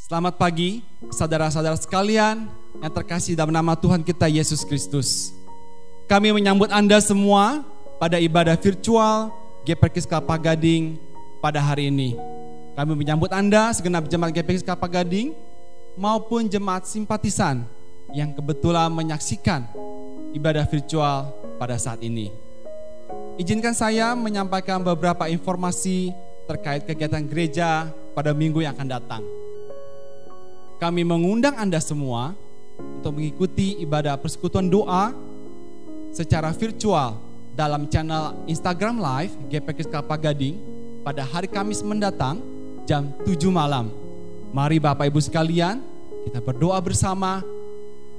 Selamat pagi, saudara-saudara sekalian yang terkasih dalam nama Tuhan kita Yesus Kristus. Kami menyambut Anda semua pada ibadah virtual GPKS Kelapa Gading pada hari ini. Kami menyambut Anda segenap jemaat GPKS Kelapa Gading maupun jemaat simpatisan yang kebetulan menyaksikan ibadah virtual pada saat ini. Izinkan saya menyampaikan beberapa informasi terkait kegiatan gereja pada minggu yang akan datang. Kami mengundang Anda semua untuk mengikuti ibadah persekutuan doa secara virtual dalam channel Instagram Live GPKS Kelapa Gading pada hari Kamis mendatang jam 7 malam. Mari Bapak Ibu sekalian, kita berdoa bersama,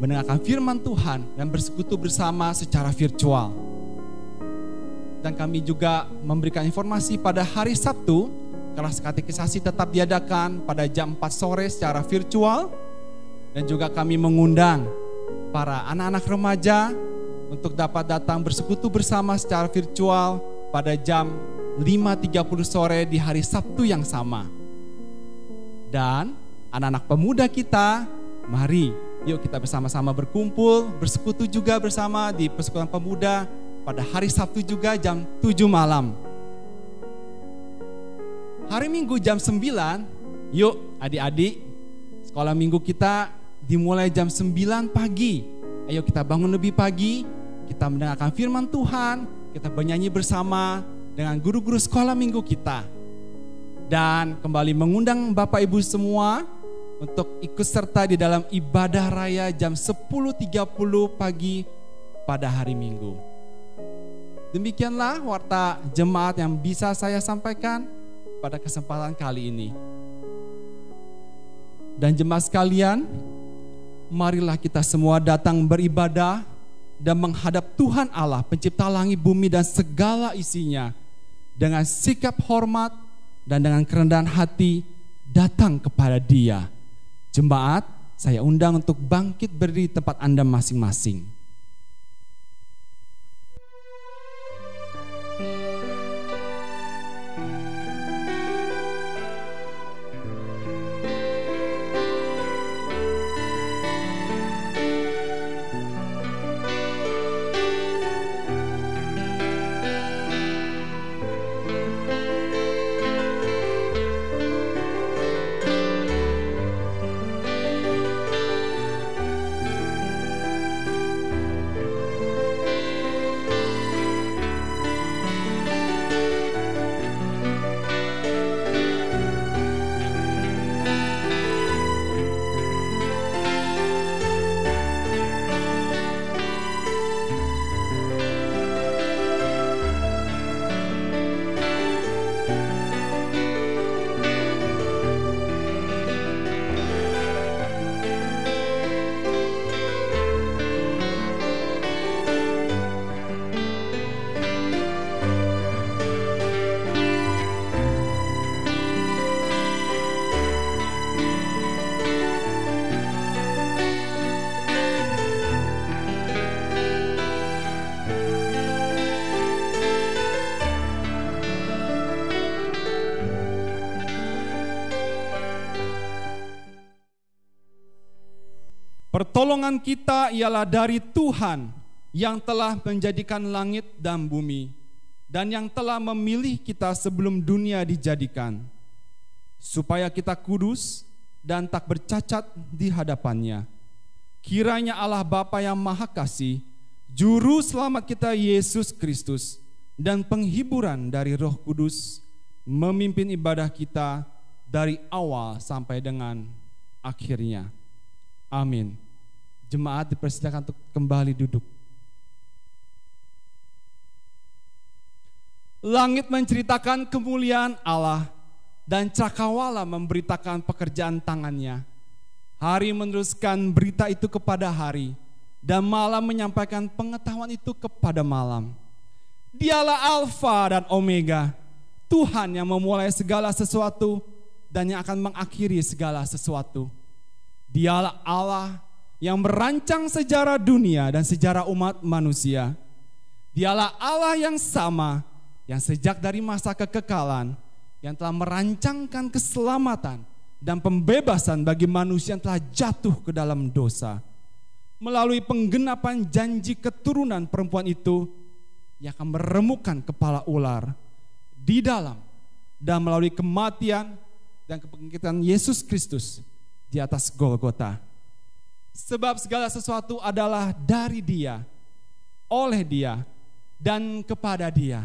mendengarkan firman Tuhan dan bersekutu bersama secara virtual. Dan kami juga memberikan informasi pada hari Sabtu, kelas katekisasi tetap diadakan pada jam 4 sore secara virtual. Dan juga kami mengundang para anak-anak remaja untuk dapat datang bersekutu bersama secara virtual pada jam 5.30 sore di hari Sabtu yang sama. Dan anak-anak pemuda kita, mari yuk kita bersama-sama berkumpul, bersekutu juga bersama di persekutuan pemuda pada hari Sabtu juga jam 7 malam. Hari Minggu jam 9, yuk adik-adik, sekolah minggu kita dimulai jam 9 pagi. Ayo kita bangun lebih pagi, kita mendengarkan firman Tuhan, kita bernyanyi bersama dengan guru-guru sekolah minggu kita. Dan kembali mengundang Bapak Ibu semua untuk ikut serta di dalam ibadah raya jam 10.30 pagi pada hari Minggu. Demikianlah warta jemaat yang bisa saya sampaikan pada kesempatan kali ini. Dan jemaat sekalian, marilah kita semua datang beribadah dan menghadap Tuhan Allah, pencipta langit, bumi dan segala isinya, dengan sikap hormat dan dengan kerendahan hati datang kepada Dia. Jemaat, saya undang untuk bangkit berdiri tempat Anda masing-masing. Pertolongan kita ialah dari Tuhan yang telah menjadikan langit dan bumi dan yang telah memilih kita sebelum dunia dijadikan, supaya kita kudus dan tak bercacat di hadapannya. Kiranya Allah Bapa yang Maha Kasih, Juru Selamat kita Yesus Kristus, dan penghiburan dari Roh Kudus memimpin ibadah kita dari awal sampai dengan akhirnya. Amin. Jemaat dipersilakan untuk kembali duduk. Langit menceritakan kemuliaan Allah dan cakrawala memberitakan pekerjaan tangannya. Hari meneruskan berita itu kepada hari dan malam menyampaikan pengetahuan itu kepada malam. Dialah Alfa dan Omega, Tuhan yang memulai segala sesuatu dan yang akan mengakhiri segala sesuatu. Dialah Allah yang merancang sejarah dunia dan sejarah umat manusia. Dialah Allah yang sama, yang sejak dari masa kekekalan, yang telah merancangkan keselamatan dan pembebasan bagi manusia yang telah jatuh ke dalam dosa. Melalui penggenapan janji keturunan perempuan itu yang akan meremukkan kepala ular di dalam dan melalui kematian dan kebangkitan Yesus Kristus di atas Golgota. Sebab segala sesuatu adalah dari Dia, oleh Dia, dan kepada Dia.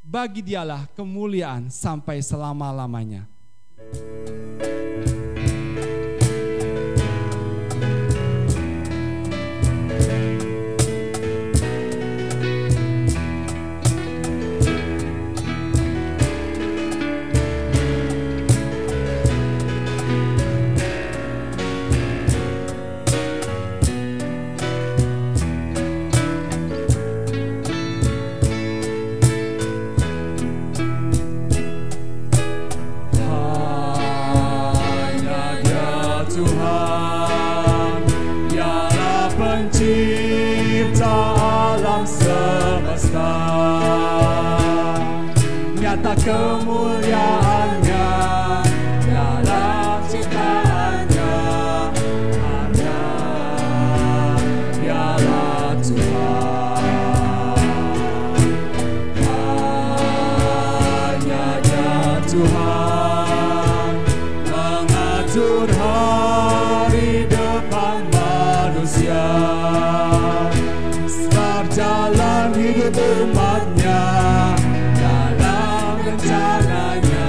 Bagi Dialah kemuliaan sampai selama-lamanya. Kemuliaannya dalam ciptaannya, hanya Dialah Tuhan, hanya Dia Tuhan mengatur hari depan manusia, sebab jalan hidup umatnya rencananya,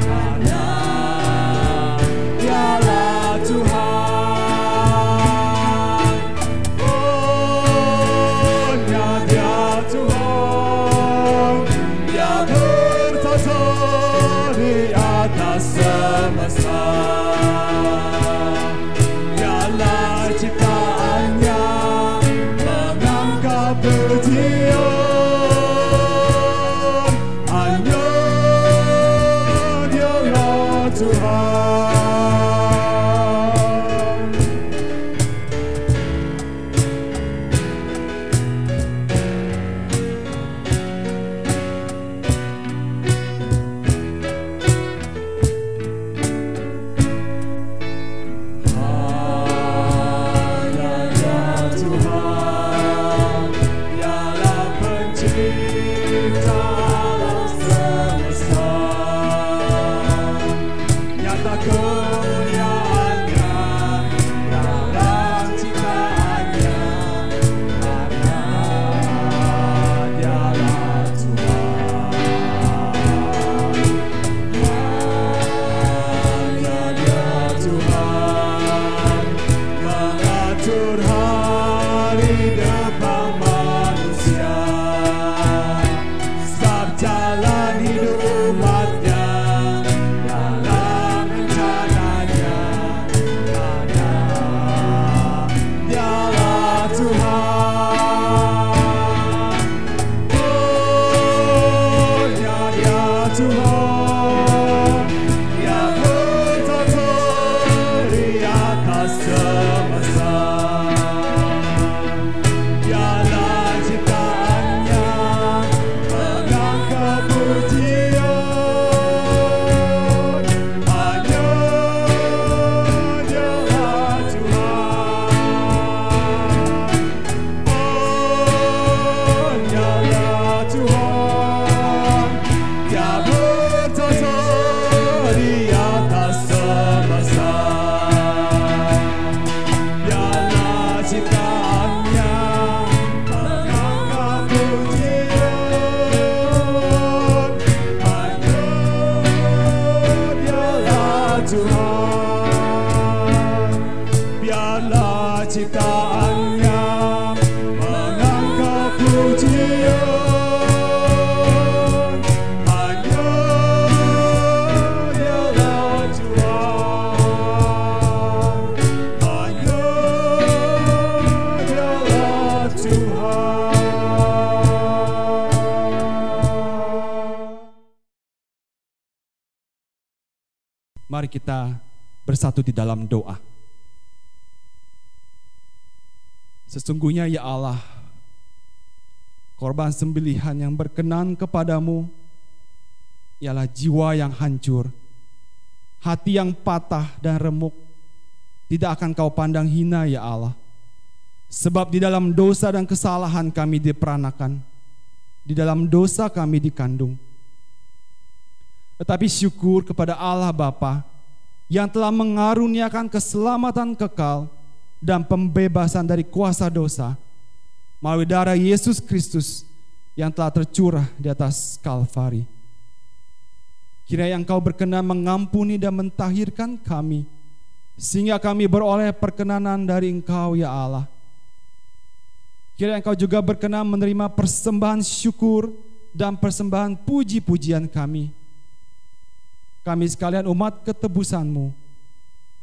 karena Dialah Tuhan. Oh, Dia Tuhan, Dia bertata di atas semesta. Dialah ciptaannya mengangkat pujian. Ciptaannya mengangkat pujian, hanya Dialah Tuhan, hanya Dialah Tuhan. Mari kita bersatu di dalam doa. Sesungguhnya ya Allah, korban sembelihan yang berkenan kepadamu ialah jiwa yang hancur, hati yang patah dan remuk tidak akan Kau pandang hina ya Allah. Sebab di dalam dosa dan kesalahan kami diperanakan, di dalam dosa kami dikandung. Tetapi syukur kepada Allah Bapa yang telah mengaruniakan keselamatan kekal dan pembebasan dari kuasa dosa melalui darah Yesus Kristus yang telah tercurah di atas Kalvari. Kiranya Engkau berkenan mengampuni dan mentahirkan kami, sehingga kami beroleh perkenanan dari Engkau ya Allah. Kiranya Engkau juga berkenan menerima persembahan syukur dan persembahan puji-pujian kami. Kami sekalian umat ketebus-Mu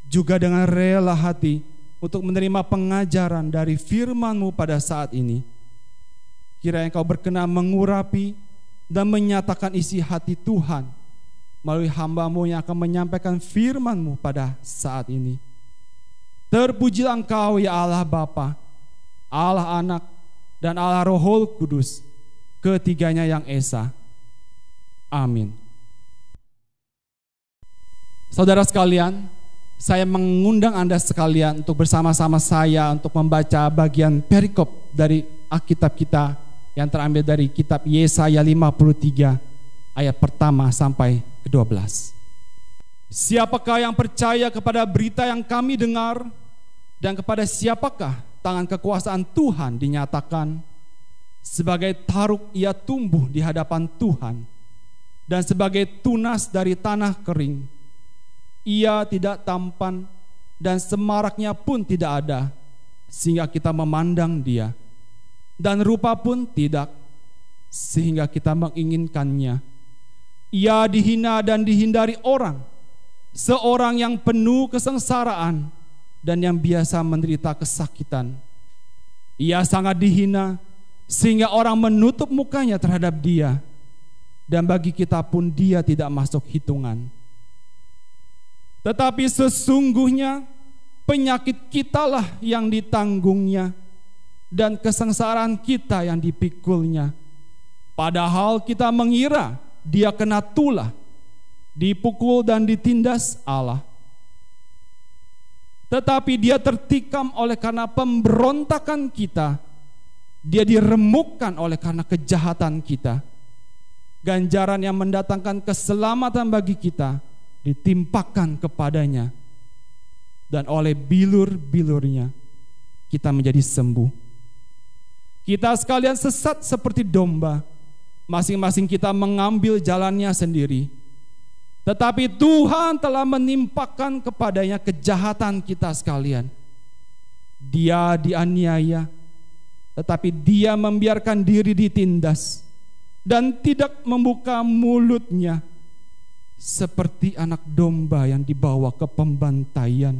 juga dengan rela hati untuk menerima pengajaran dari firman-Mu pada saat ini. Kiranya Engkau berkenan mengurapi dan menyatakan isi hati Tuhan melalui hamba-Mu yang akan menyampaikan firman-Mu pada saat ini. Terpujilah Engkau ya Allah Bapa, Allah Anak, dan Allah Roh Kudus, ketiganya yang esa. Amin. Saudara sekalian, saya mengundang Anda sekalian untuk bersama-sama saya untuk membaca bagian perikop dari Alkitab kita yang terambil dari kitab Yesaya 53 ayat pertama sampai ke-12. Siapakah yang percaya kepada berita yang kami dengar, dan kepada siapakah tangan kekuasaan Tuhan dinyatakan? Sebagai taruk ia tumbuh di hadapan Tuhan, dan sebagai tunas dari tanah kering. Ia tidak tampan dan semaraknya pun tidak ada, sehingga kita memandang dia. Dan rupa pun tidak, sehingga kita menginginkannya. Ia dihina dan dihindari orang, seorang yang penuh kesengsaraan dan yang biasa menderita kesakitan. Ia sangat dihina sehingga orang menutup mukanya terhadap dia, dan bagi kita pun dia tidak masuk hitungan. Tetapi sesungguhnya penyakit kitalah yang ditanggungnya, dan kesengsaraan kita yang dipikulnya. Padahal kita mengira dia kena tulah, dipukul dan ditindas Allah. Tetapi dia tertikam oleh karena pemberontakan kita, dia diremukkan oleh karena kejahatan kita. Ganjaran yang mendatangkan keselamatan bagi kita ditimpakan kepadanya, dan oleh bilur-bilurnya kita menjadi sembuh. Kita sekalian sesat seperti domba, masing-masing kita mengambil jalannya sendiri. Tetapi Tuhan telah menimpakan kepadanya kejahatan kita sekalian. Dia dianiaya, tetapi dia membiarkan diri ditindas dan tidak membuka mulutnya, seperti anak domba yang dibawa ke pembantaian,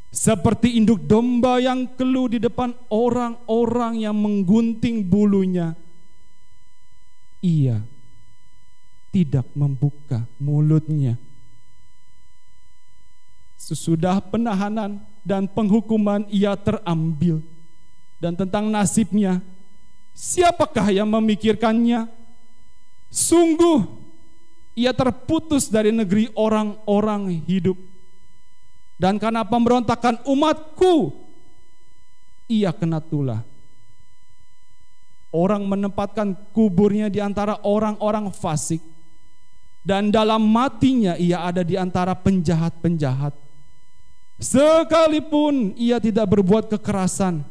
seperti induk domba yang keluh di depan orang-orang yang menggunting bulunya. Ia tidak membuka mulutnya. Sesudah penahanan dan penghukuman ia terambil, dan tentang nasibnya siapakah yang memikirkannya? Sungguh ia terputus dari negeri orang-orang hidup, dan karena pemberontakan umatku ia kena tulah. Orang menempatkan kuburnya di antara orang-orang fasik, dan dalam matinya ia ada di antara penjahat-penjahat. Sekalipun ia tidak berbuat kekerasan,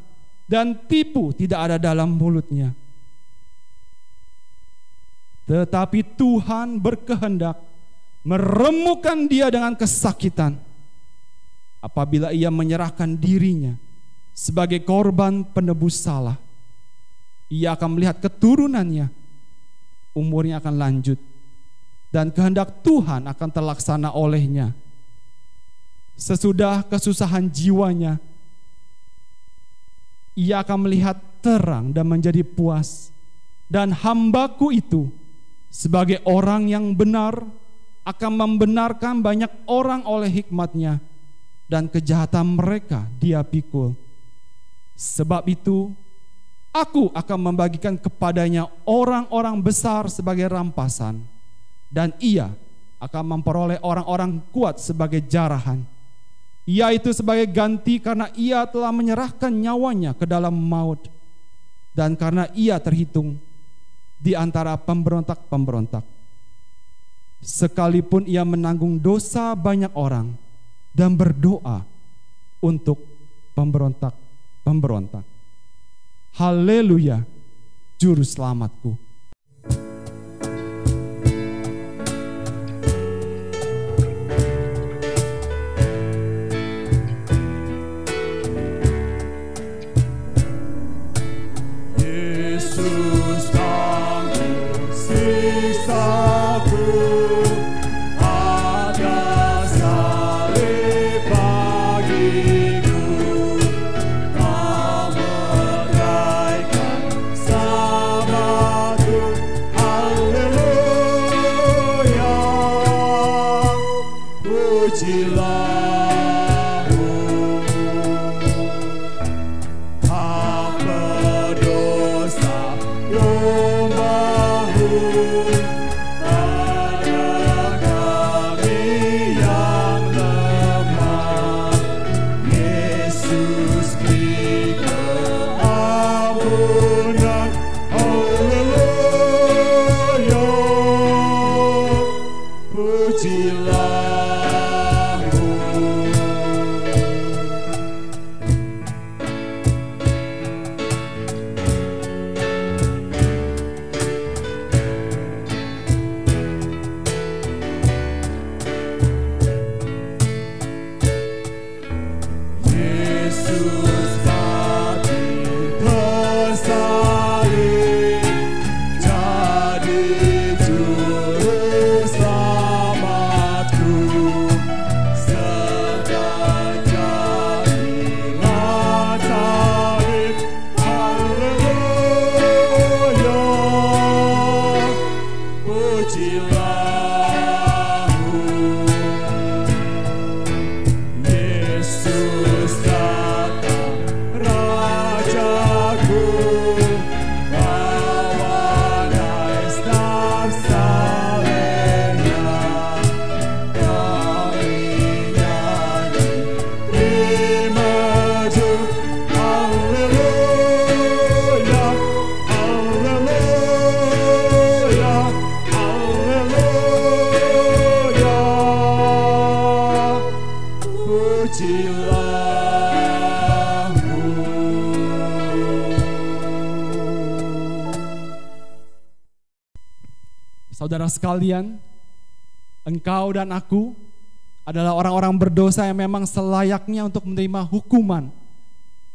dan tipu tidak ada dalam mulutnya. Tetapi Tuhan berkehendak meremukkan dia dengan kesakitan apabila ia menyerahkan dirinya sebagai korban penebus salah. Ia akan melihat keturunannya, umurnya akan lanjut, dan kehendak Tuhan akan terlaksana olehnya. Sesudah kesusahan jiwanya, ia akan melihat terang dan menjadi puas. Dan hambaku itu sebagai orang yang benar akan membenarkan banyak orang oleh hikmatnya, dan kejahatan mereka dia pikul. Sebab itu aku akan membagikan kepadanya orang-orang besar sebagai rampasan, dan ia akan memperoleh orang-orang kuat sebagai jarahan, yaitu sebagai ganti karena ia telah menyerahkan nyawanya ke dalam maut, dan karena ia terhitung di antara pemberontak-pemberontak. Sekalipun ia menanggung dosa banyak orang dan berdoa untuk pemberontak-pemberontak. Haleluya, Juru Selamatku. Yesus tanggung siksaku atas salib bagiku, Kau meraikan selamatku. Haleluya, pujilah Saudara sekalian, engkau dan aku adalah orang-orang berdosa yang memang selayaknya untuk menerima hukuman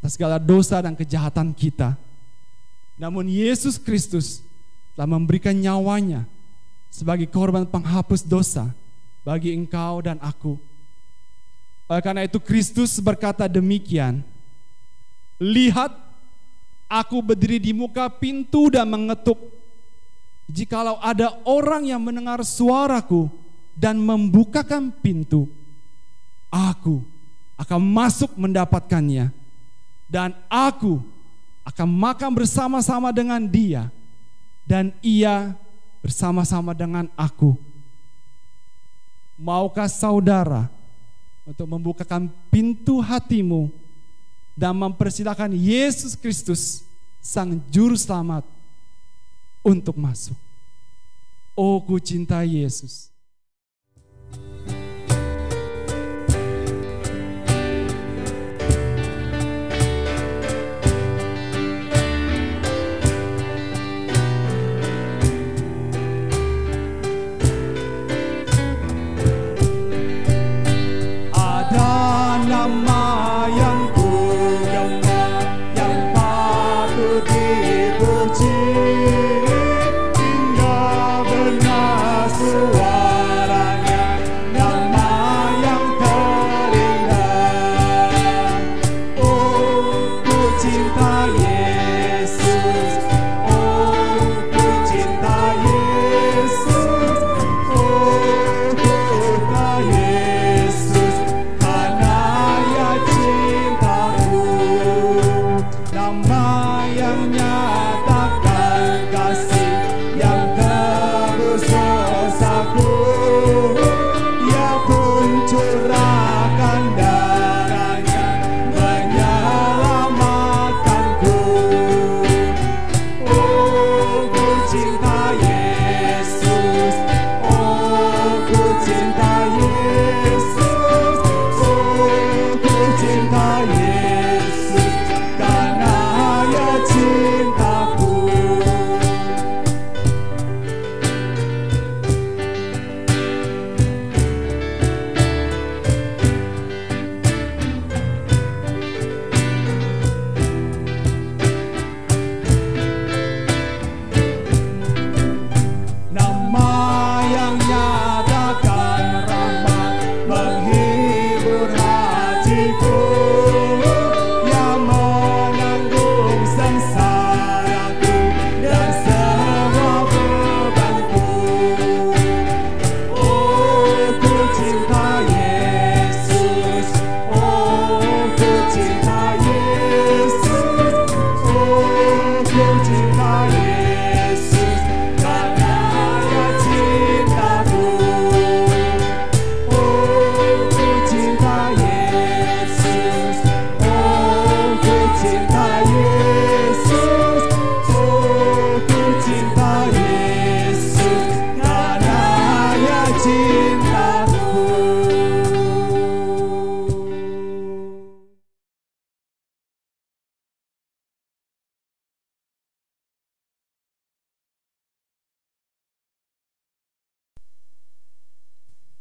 atas segala dosa dan kejahatan kita. Namun Yesus Kristus telah memberikan nyawanya sebagai korban penghapus dosa bagi engkau dan aku. Oleh karena itu Kristus berkata demikian, "Lihat, aku berdiri di muka pintu dan mengetuk. Jikalau ada orang yang mendengar suaraku dan membukakan pintu, aku akan masuk mendapatkannya, dan aku akan makan bersama-sama dengan dia, dan ia bersama-sama dengan aku." Maukah saudara untuk membukakan pintu hatimu dan mempersilakan Yesus Kristus, Sang Juru Selamat, untuk masuk? Oh, ku cinta Yesus. Ada nama yang kugema, yang patut dipuji, hingga benar suaranya, nama yang terindah. Oh, ku cinta Yesus, oh, ku cinta Yesus, oh, ku cinta Yesus, karena ia cintaku. Nama yang nyatakan kasih yang tebus dosaku.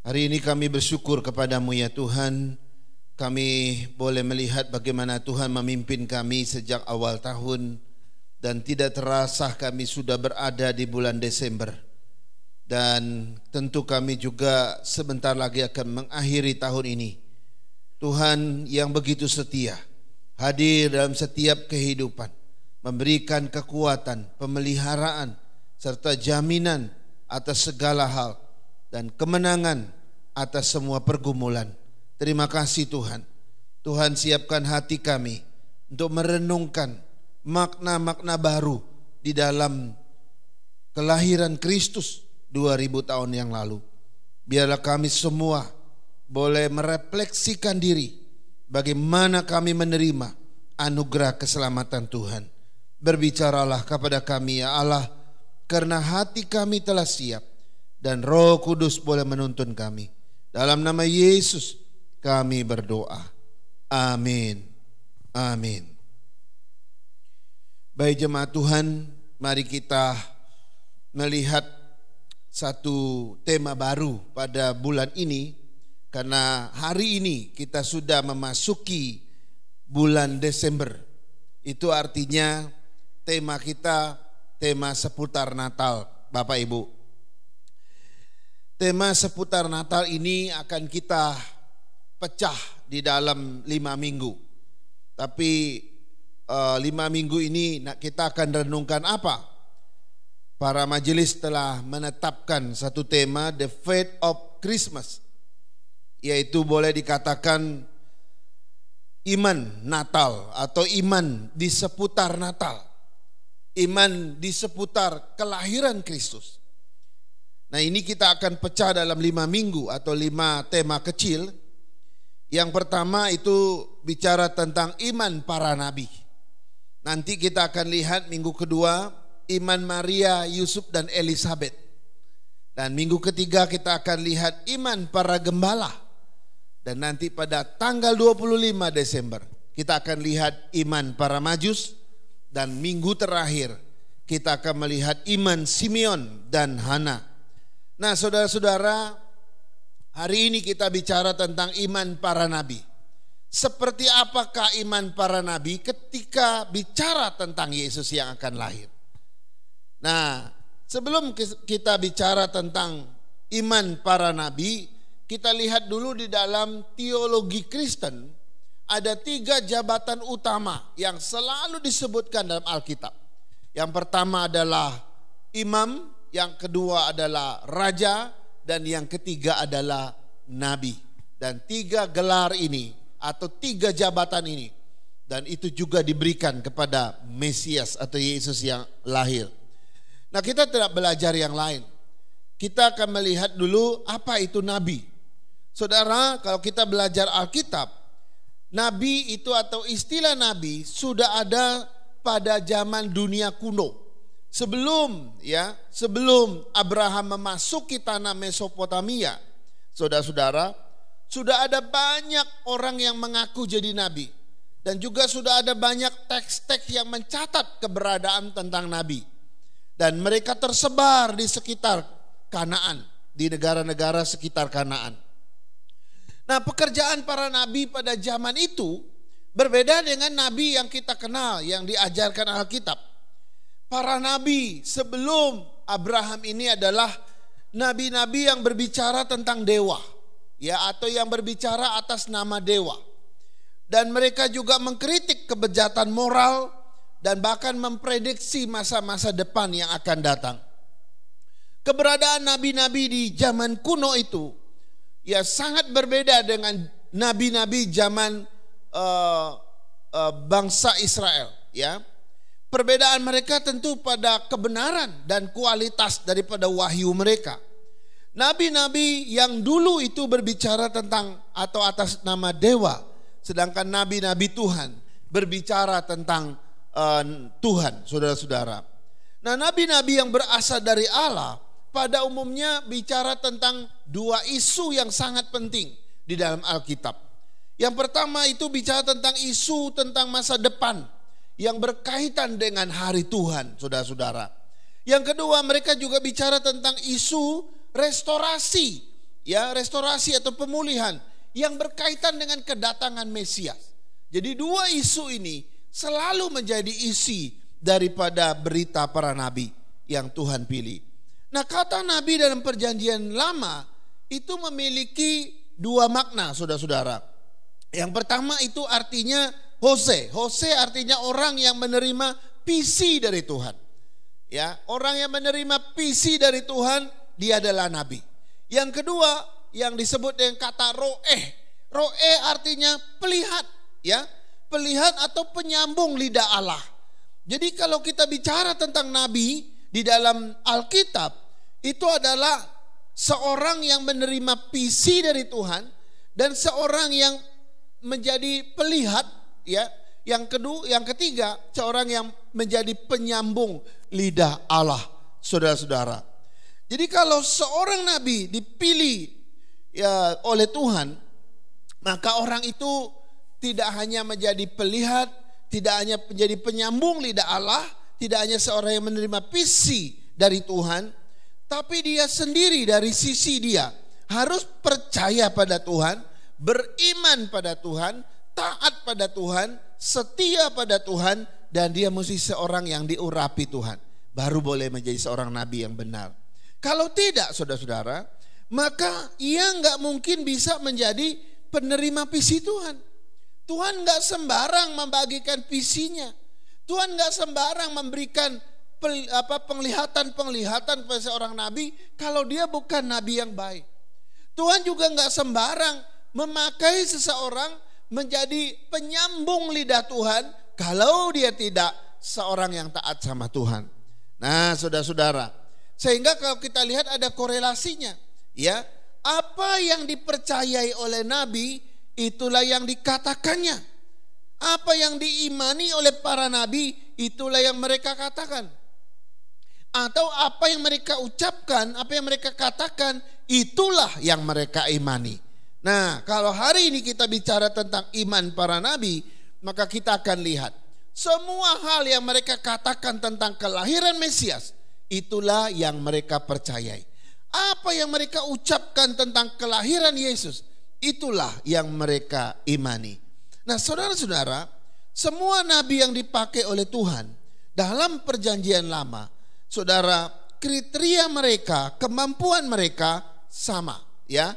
Hari ini kami bersyukur kepadamu ya Tuhan. Kami boleh melihat bagaimana Tuhan memimpin kami sejak awal tahun. Dan tidak terasa kami sudah berada di bulan Desember. Dan tentu kami juga sebentar lagi akan mengakhiri tahun ini. Tuhan yang begitu setia, hadir dalam setiap kehidupan, memberikan kekuatan, pemeliharaan, serta jaminan atas segala hal, dan kemenangan atas semua pergumulan. Terima kasih Tuhan. Tuhan siapkan hati kami untuk merenungkan makna-makna baru di dalam kelahiran Kristus 2000 tahun yang lalu. Biarlah kami semua boleh merefleksikan diri bagaimana kami menerima anugerah keselamatan Tuhan. Berbicaralah kepada kami ya Allah, karena hati kami telah siap dan Roh Kudus boleh menuntun kami. Dalam nama Yesus kami berdoa. Amin. Amin. Baik jemaat Tuhan, mari kita melihat satu tema baru pada bulan ini. Karena hari ini kita sudah memasuki bulan Desember. Itu artinya tema kita tema seputar Natal, Bapak Ibu. Tema seputar Natal ini akan kita pecah di dalam 5 minggu. Tapi 5 minggu ini kita akan renungkan apa? Para majelis telah menetapkan satu tema, The Faith of Christmas, yaitu boleh dikatakan iman Natal atau iman di seputar Natal, iman di seputar kelahiran Kristus. Nah, ini kita akan pecah dalam 5 minggu atau 5 tema kecil. Yang pertama itu bicara tentang iman para nabi. Nanti kita akan lihat minggu kedua iman Maria, Yusuf dan Elizabeth. Dan minggu ketiga kita akan lihat iman para gembala. Dan nanti pada tanggal 25 Desember kita akan lihat iman para majus. Dan minggu terakhir kita akan melihat iman Simeon dan Hana. Nah saudara-saudara, hari ini kita bicara tentang iman para nabi. Seperti apakah iman para nabi ketika bicara tentang Yesus yang akan lahir? Nah, sebelum kita bicara tentang iman para nabi, kita lihat dulu di dalam teologi Kristen ada 3 jabatan utama yang selalu disebutkan dalam Alkitab. Yang pertama adalah imam, yang kedua adalah raja, dan yang ketiga adalah nabi. Dan 3 gelar ini atau 3 jabatan ini, dan itu juga diberikan kepada Mesias atau Yesus yang lahir. Nah, kita tidak belajar yang lain. Kita akan melihat dulu apa itu nabi. Saudara, kalau kita belajar Alkitab, nabi itu atau istilah nabi sudah ada pada zaman dunia kuno. Sebelum Abraham memasuki tanah Mesopotamia, saudara-saudara, sudah ada banyak orang yang mengaku jadi nabi. Dan juga sudah ada banyak teks-teks yang mencatat keberadaan tentang nabi. Dan mereka tersebar di sekitar Kanaan, di negara-negara sekitar Kanaan. Nah, pekerjaan para nabi pada zaman itu berbeda dengan nabi yang kita kenal, yang diajarkan Alkitab. Para nabi sebelum Abraham ini adalah nabi-nabi yang berbicara tentang dewa, ya, atau yang berbicara atas nama dewa. Dan mereka juga mengkritik kebejatan moral dan bahkan memprediksi masa-masa depan yang akan datang. Keberadaan nabi-nabi di zaman kuno itu ya sangat berbeda dengan nabi-nabi zaman bangsa Israel, ya. Perbedaan mereka tentu pada kebenaran dan kualitas daripada wahyu mereka. Nabi-nabi yang dulu itu berbicara tentang atau atas nama dewa, sedangkan nabi-nabi Tuhan berbicara tentang Tuhan, saudara-saudara. Nah, nabi-nabi yang berasal dari Allah pada umumnya bicara tentang 2 isu yang sangat penting di dalam Alkitab. Yang pertama itu bicara tentang isu tentang masa depan yang berkaitan dengan hari Tuhan, saudara-saudara. Yang kedua, mereka juga bicara tentang isu restorasi ya, restorasi atau pemulihan yang berkaitan dengan kedatangan Mesias. Jadi dua isu ini selalu menjadi isi daripada berita para nabi yang Tuhan pilih. Nah, kata nabi dalam perjanjian lama itu memiliki dua makna, saudara-saudara. Yang pertama itu artinya Hose. Hose artinya orang yang menerima visi dari Tuhan. Ya, orang yang menerima visi dari Tuhan, dia adalah nabi. Yang kedua yang disebut dengan kata roeh. Roeh artinya pelihat, ya. Pelihat atau penyambung lidah Allah. Jadi kalau kita bicara tentang nabi di dalam Alkitab, itu adalah seorang yang menerima visi dari Tuhan dan seorang yang menjadi pelihat, ya. Yang kedua, yang ketiga, seorang yang menjadi penyambung lidah Allah, saudara-saudara. Jadi kalau seorang nabi dipilih ya oleh Tuhan, maka orang itu tidak hanya menjadi pelihat, tidak hanya menjadi penyambung lidah Allah, tidak hanya seorang yang menerima visi dari Tuhan, tapi dia sendiri dari sisi dia harus percaya pada Tuhan, beriman pada Tuhan, taat pada Tuhan, setia pada Tuhan, dan dia mesti seorang yang diurapi Tuhan. Baru boleh menjadi seorang nabi yang benar. Kalau tidak, saudara-saudara, maka ia nggak mungkin bisa menjadi penerima visi Tuhan. Tuhan nggak sembarang membagikan visinya. Tuhan nggak sembarang memberikan penglihatan-penglihatan kepada seorang nabi kalau dia bukan nabi yang baik. Tuhan juga nggak sembarang memakai seseorang menjadi penyambung lidah Tuhan kalau dia tidak seorang yang taat sama Tuhan. Nah, saudara-saudara, sehingga kalau kita lihat ada korelasinya, ya, apa yang dipercayai oleh nabi itulah yang dikatakannya. Apa yang diimani oleh para nabi itulah yang mereka katakan. Atau apa yang mereka ucapkan, apa yang mereka katakan, itulah yang mereka imani. Nah, kalau hari ini kita bicara tentang iman para nabi, maka kita akan lihat semua hal yang mereka katakan tentang kelahiran Mesias, itulah yang mereka percayai. Apa yang mereka ucapkan tentang kelahiran Yesus, itulah yang mereka imani. Nah, saudara-saudara, semua nabi yang dipakai oleh Tuhan dalam perjanjian lama, saudara, kriteria mereka, kemampuan mereka sama, ya.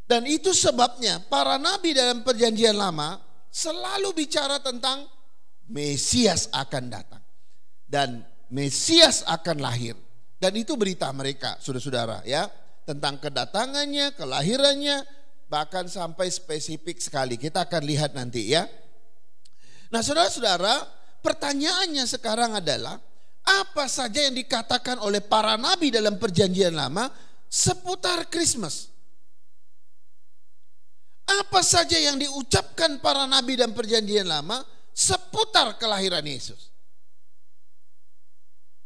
Dan itu sebabnya para nabi dalam perjanjian lama selalu bicara tentang Mesias akan datang dan Mesias akan lahir. Dan itu berita mereka, saudara-saudara, ya, tentang kedatangannya, kelahirannya, bahkan sampai spesifik sekali. Kita akan lihat nanti, ya. Nah, saudara-saudara, pertanyaannya sekarang adalah apa saja yang dikatakan oleh para nabi dalam perjanjian lama seputar Christmas? Apa saja yang diucapkan para nabi dalam perjanjian lama seputar kelahiran Yesus?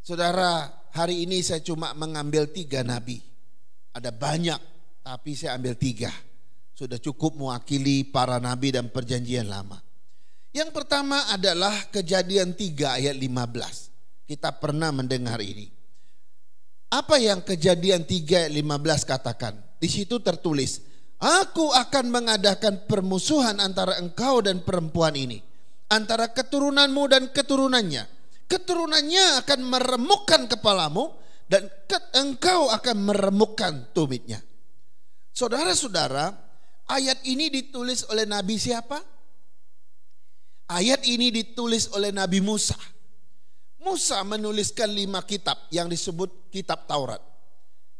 Saudara, hari ini saya cuma mengambil 3 nabi. Ada banyak, tapi saya ambil 3. Sudah cukup mewakili para nabi dan perjanjian lama. Yang pertama adalah Kejadian 3 ayat 15. Kita pernah mendengar ini. Apa yang Kejadian 3 ayat 15 katakan? Di situ tertulis, aku akan mengadakan permusuhan antara engkau dan perempuan ini, antara keturunanmu dan keturunannya. Keturunannya akan meremukkan kepalamu dan engkau akan meremukkan tumitnya. Saudara-saudara, ayat ini ditulis oleh Nabi siapa? Ayat ini ditulis oleh Nabi Musa. Musa menuliskan 5 kitab yang disebut kitab Taurat.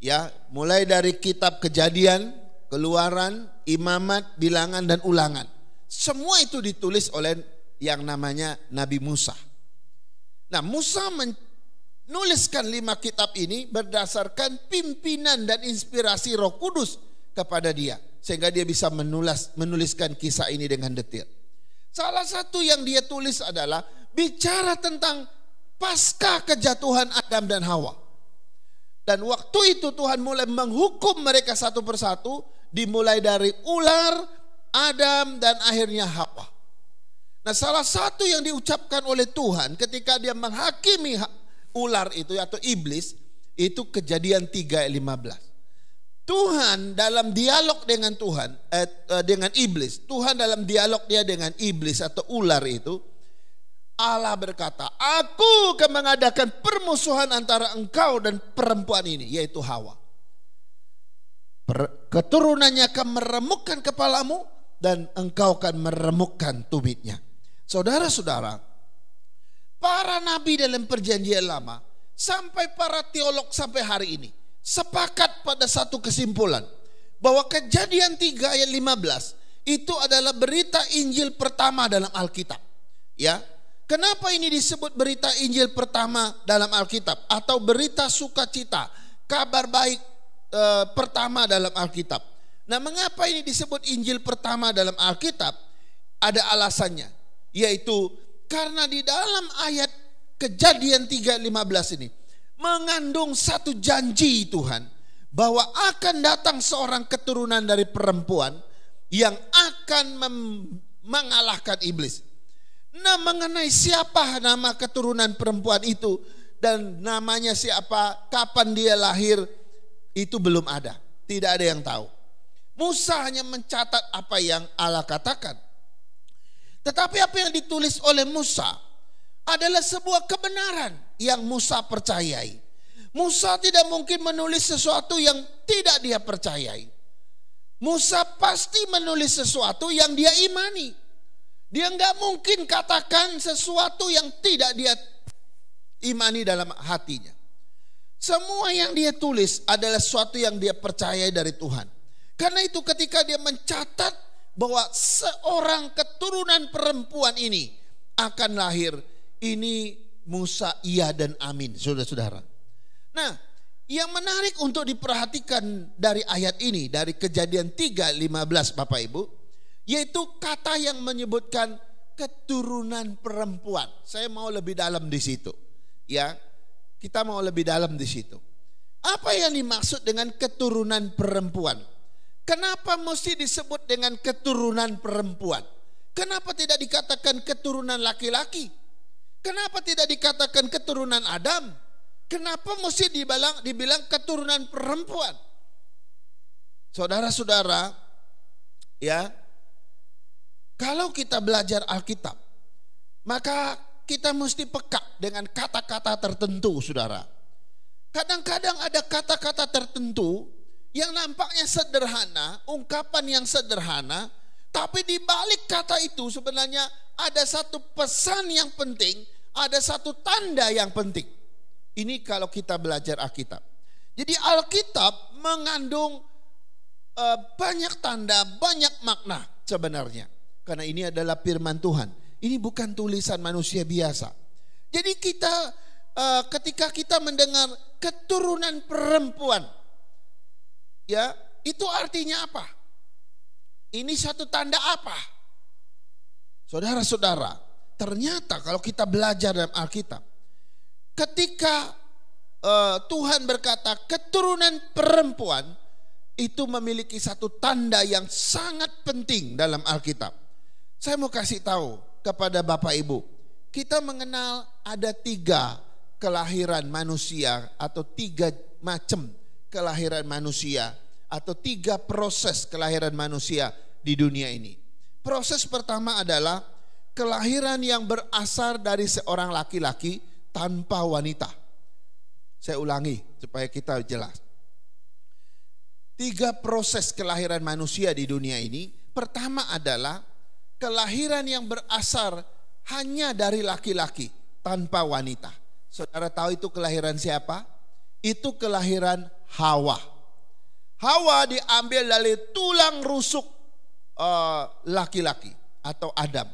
Ya, mulai dari kitab Kejadian, Keluaran, Imamat, Bilangan, dan Ulangan. Semua itu ditulis oleh yang namanya Nabi Musa. Nah, Musa menuliskan 5 kitab ini berdasarkan pimpinan dan inspirasi Roh Kudus kepada dia, sehingga dia bisa menuliskan kisah ini dengan detail. Salah satu yang dia tulis adalah bicara tentang pasca kejatuhan Adam dan Hawa. Dan waktu itu Tuhan mulai menghukum mereka satu persatu, dimulai dari ular, Adam, dan akhirnya Hawa. Nah, salah satu yang diucapkan oleh Tuhan ketika dia menghakimi ular itu atau iblis, itu Kejadian 3 ayat 15. Tuhan dalam dialog dengan dengan iblis. Tuhan dalam dialog dia dengan iblis atau ular itu. Allah berkata, aku akan mengadakan permusuhan antara engkau dan perempuan ini, yaitu Hawa. Keturunannya akan meremukkan kepalamu dan engkau akan meremukkan tumitnya. Saudara-saudara, para nabi dalam perjanjian lama sampai para teolog sampai hari ini sepakat pada satu kesimpulan bahwa Kejadian 3 ayat 15 itu adalah berita Injil pertama dalam Alkitab. Ya, kenapa ini disebut berita Injil pertama dalam Alkitab atau berita sukacita, kabar baik pertama dalam Alkitab? Nah, mengapa ini disebut Injil pertama dalam Alkitab? Ada alasannya, yaitu karena di dalam ayat Kejadian 3:15 ini mengandung satu janji Tuhan bahwa akan datang seorang keturunan dari perempuan yang akan mengalahkan iblis. Nah, mengenai siapa nama keturunan perempuan itu dan namanya siapa, kapan dia lahir, itu belum ada. Tidak ada yang tahu. Musa hanya mencatat apa yang Allah katakan. Tetapi apa yang ditulis oleh Musa adalah sebuah kebenaran yang Musa percayai. Musa tidak mungkin menulis sesuatu yang tidak dia percayai. Musa pasti menulis sesuatu yang dia imani. Dia nggak mungkin katakan sesuatu yang tidak dia imani dalam hatinya. Semua yang dia tulis adalah sesuatu yang dia percayai dari Tuhan. Karena itu ketika dia mencatat bahwa seorang keturunan perempuan ini akan lahir, ini Musa iya dan amin, saudara-saudara. Nah, yang menarik untuk diperhatikan dari ayat ini, dari Kejadian 3:15 Bapak Ibu, yaitu kata yang menyebutkan keturunan perempuan. Saya mau lebih dalam di situ. Ya, kita mau lebih dalam di situ. Apa yang dimaksud dengan keturunan perempuan? Kenapa mesti disebut dengan keturunan perempuan? Kenapa tidak dikatakan keturunan laki-laki? Kenapa tidak dikatakan keturunan Adam? Kenapa mesti dibilang keturunan perempuan? Saudara-saudara, ya, kalau kita belajar Alkitab, maka kita mesti peka dengan kata-kata tertentu, saudara. Kadang-kadang ada kata-kata tertentu yang nampaknya sederhana, ungkapan yang sederhana, tapi di balik kata itu sebenarnya ada satu pesan yang penting, ada satu tanda yang penting. Ini kalau kita belajar Alkitab. Jadi Alkitab mengandung banyak tanda, banyak makna sebenarnya. Karena ini adalah firman Tuhan. Ini bukan tulisan manusia biasa. Jadi kita ketika kita mendengar keturunan perempuan, ya, itu artinya apa? Ini satu tanda apa? Saudara-saudara, ternyata kalau kita belajar dalam Alkitab, ketika Tuhan berkata keturunan perempuan, itu memiliki satu tanda yang sangat penting dalam Alkitab. Saya mau kasih tahu kepada Bapak Ibu, kita mengenal ada 3 kelahiran manusia atau 3 macam kelahiran manusia atau 3 proses kelahiran manusia di dunia ini. Proses pertama adalah kelahiran yang berasal dari seorang laki-laki tanpa wanita. Saya ulangi supaya kita jelas. 3 proses kelahiran manusia di dunia ini. Pertama adalah kelahiran yang berasal hanya dari laki-laki tanpa wanita. Saudara tahu itu kelahiran siapa? Itu kelahiran Hawa. Hawa diambil dari tulang rusuk laki-laki atau Adam.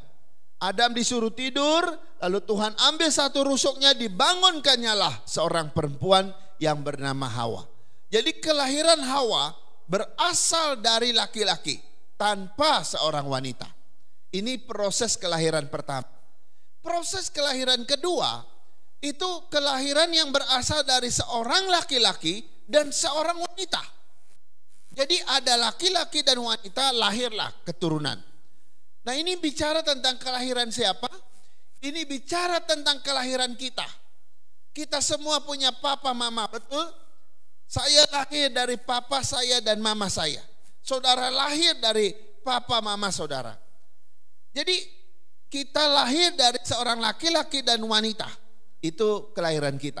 Adam disuruh tidur, lalu Tuhan ambil satu rusuknya, dibangunkannya lah seorang perempuan yang bernama Hawa. Jadi kelahiran Hawa berasal dari laki-laki tanpa seorang wanita. Ini proses kelahiran pertama. Proses kelahiran kedua, itu kelahiran yang berasal dari seorang laki-laki dan seorang wanita. Jadi ada laki-laki dan wanita, lahirlah keturunan. Nah, ini bicara tentang kelahiran siapa? Ini bicara tentang kelahiran kita. Kita semua punya papa mama, betul? Saya lahir dari papa saya dan mama saya. Saudara lahir dari papa mama saudara. Jadi kita lahir dari seorang laki-laki dan wanita. Itu kelahiran kita.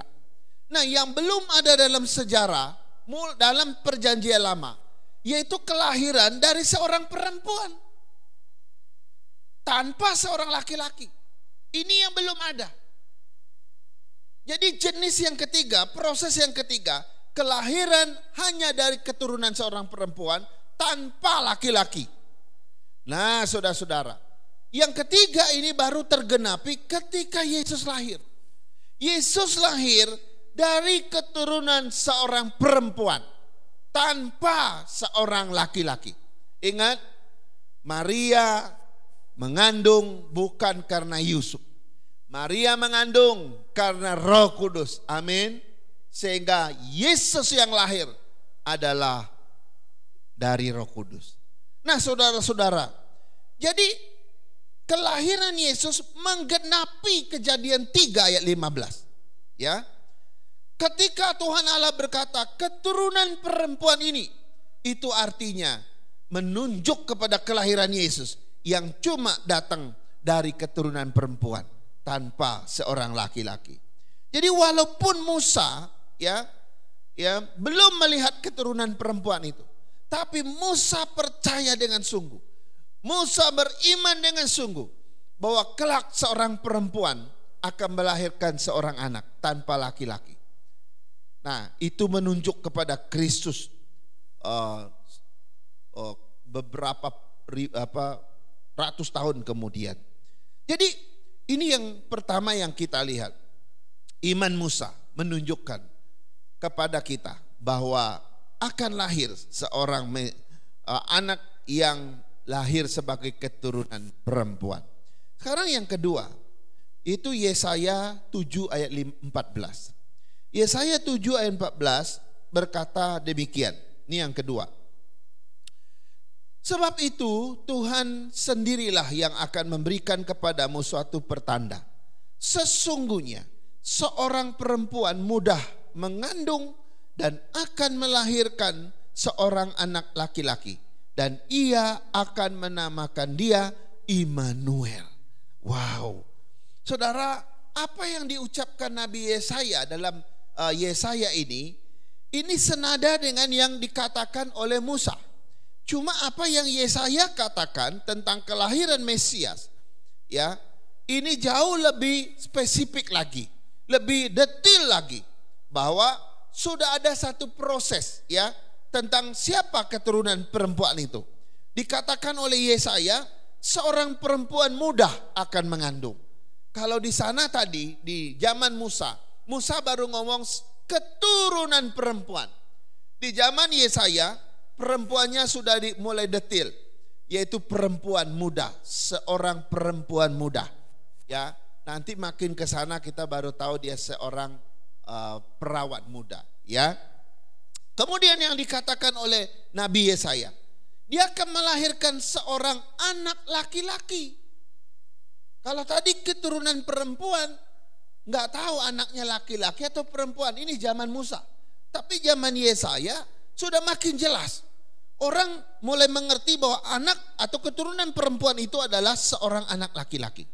Nah, yang belum ada dalam sejarah, dalam perjanjian lama, yaitu kelahiran dari seorang perempuan tanpa seorang laki-laki. Ini yang belum ada. Jadi jenis yang ketiga, proses yang ketiga, kelahiran hanya dari keturunan seorang perempuan tanpa laki-laki. Nah, saudara-saudara, yang ketiga ini baru tergenapi ketika Yesus lahir. Yesus lahir dari keturunan seorang perempuan tanpa seorang laki-laki. Ingat, Maria mengandung bukan karena Yusuf. Maria mengandung karena Roh Kudus. Amin. Sehingga Yesus yang lahir adalah dari Roh Kudus. Nah, saudara-saudara, jadi kelahiran Yesus menggenapi Kejadian 3 ayat 15. Ya. Ketika Tuhan Allah berkata keturunan perempuan ini, itu artinya menunjuk kepada kelahiran Yesus yang cuma datang dari keturunan perempuan tanpa seorang laki-laki. Jadi walaupun Musa ya belum melihat keturunan perempuan itu, tapi Musa percaya dengan sungguh. Musa beriman dengan sungguh bahwa kelak seorang perempuan akan melahirkan seorang anak tanpa laki-laki. Nah, itu menunjuk kepada Kristus beberapa ratus tahun kemudian. Jadi ini yang pertama yang kita lihat. Iman Musa menunjukkan kepada kita bahwa akan lahir seorang anak yang lahir sebagai keturunan perempuan. Sekarang yang kedua, itu Yesaya 7 ayat 14. Yesaya 7 ayat 14 berkata demikian. Ini yang kedua. Sebab itu Tuhan sendirilah yang akan memberikan kepadamu suatu pertanda. Sesungguhnya seorang perempuan mudah mengandung dan akan melahirkan seorang anak laki-laki. Dan ia akan menamakan dia Immanuel. Wow. Saudara, apa yang diucapkan Nabi Yesaya dalam Yesaya ini senada dengan yang dikatakan oleh Musa. Cuma apa yang Yesaya katakan tentang kelahiran Mesias, ya, ini jauh lebih spesifik lagi, lebih detail lagi, bahwa sudah ada satu proses, ya, tentang siapa keturunan perempuan itu. Dikatakan oleh Yesaya, seorang perempuan mudah akan mengandung. Kalau di sana tadi di zaman Musa baru ngomong keturunan perempuan. Di zaman Yesaya, perempuannya sudah mulai detail, yaitu perempuan muda, seorang perempuan muda. Ya, nanti makin ke sana kita baru tahu dia seorang perawat muda. Ya, kemudian yang dikatakan oleh Nabi Yesaya, dia akan melahirkan seorang anak laki-laki. Kalau tadi keturunan perempuan, nggak tahu anaknya laki-laki atau perempuan. Ini zaman Musa. Tapi zaman Yesaya sudah makin jelas. Orang mulai mengerti bahwa anak atau keturunan perempuan itu adalah seorang anak laki-laki.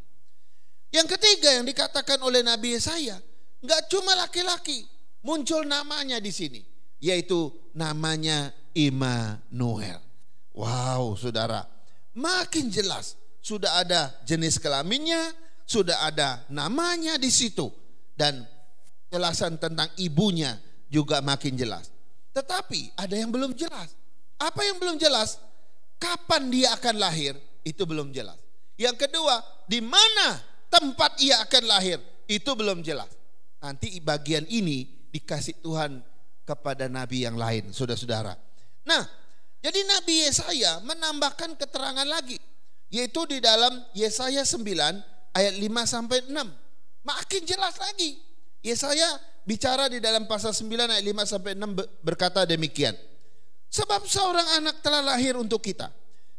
Yang ketiga yang dikatakan oleh Nabi Yesaya, nggak cuma laki-laki, muncul namanya di sini, yaitu namanya Immanuel. Wow, saudara, makin jelas. Sudah ada jenis kelaminnya, sudah ada namanya di situ, dan jelasan tentang ibunya juga makin jelas. Tetapi ada yang belum jelas. Apa yang belum jelas? Kapan dia akan lahir? Itu belum jelas. Yang kedua, di mana tempat ia akan lahir? Itu belum jelas. Nanti bagian ini dikasih Tuhan kepada nabi yang lain, saudara-saudara. Nah, jadi Nabi Yesaya menambahkan keterangan lagi, yaitu di dalam Yesaya 9 ayat 5-6. Makin jelas lagi. Yesaya bicara di dalam pasal 9 ayat 5-6 berkata demikian. Sebab seorang anak telah lahir untuk kita,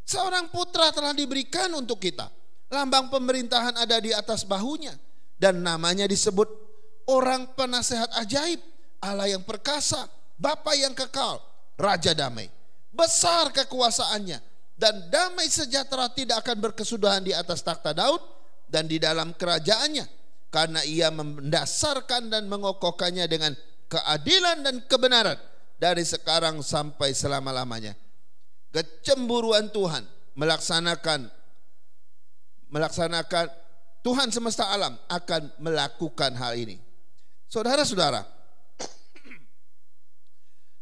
seorang putra telah diberikan untuk kita. Lambang pemerintahan ada di atas bahunya, dan namanya disebut Orang Penasehat Ajaib, Allah yang perkasa, Bapa yang kekal, Raja damai. Besar kekuasaannya, dan damai sejahtera tidak akan berkesudahan di atas takhta Daud dan di dalam kerajaannya, karena ia mendasarkan dan mengokohkannya dengan keadilan dan kebenaran dari sekarang sampai selama-lamanya. Kecemburuan Tuhan melaksanakan Tuhan semesta alam akan melakukan hal ini. Saudara-saudara,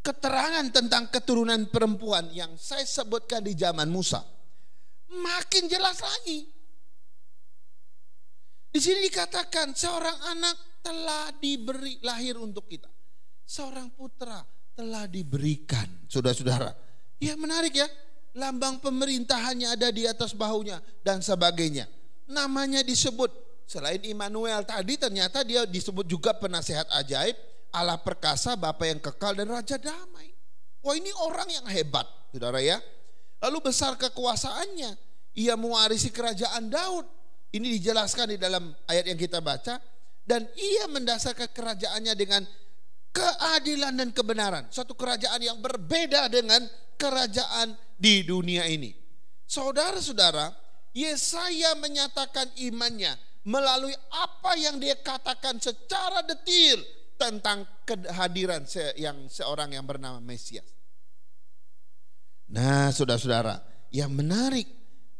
keterangan tentang keturunan perempuan yang saya sebutkan di zaman Musa makin jelas lagi. Di sini dikatakan seorang anak telah diberi lahir untuk kita. Seorang putra telah diberikan. Saudara-saudara, ya menarik ya. Lambang pemerintahannya ada di atas bahunya dan sebagainya. Namanya disebut, selain Immanuel tadi, ternyata dia disebut juga penasehat ajaib, Allah perkasa, Bapa yang kekal, dan Raja damai. Wah, ini orang yang hebat, saudara ya. Lalu besar kekuasaannya, ia mewarisi kerajaan Daud. Ini dijelaskan di dalam ayat yang kita baca. Dan ia mendasarkan kerajaannya dengan keadilan dan kebenaran. Suatu kerajaan yang berbeda dengan kerajaan di dunia ini. Saudara-saudara, Yesaya menyatakan imannya melalui apa yang dia katakan secara detil tentang kehadiran seorang yang bernama Mesias. Nah, saudara-saudara, yang menarik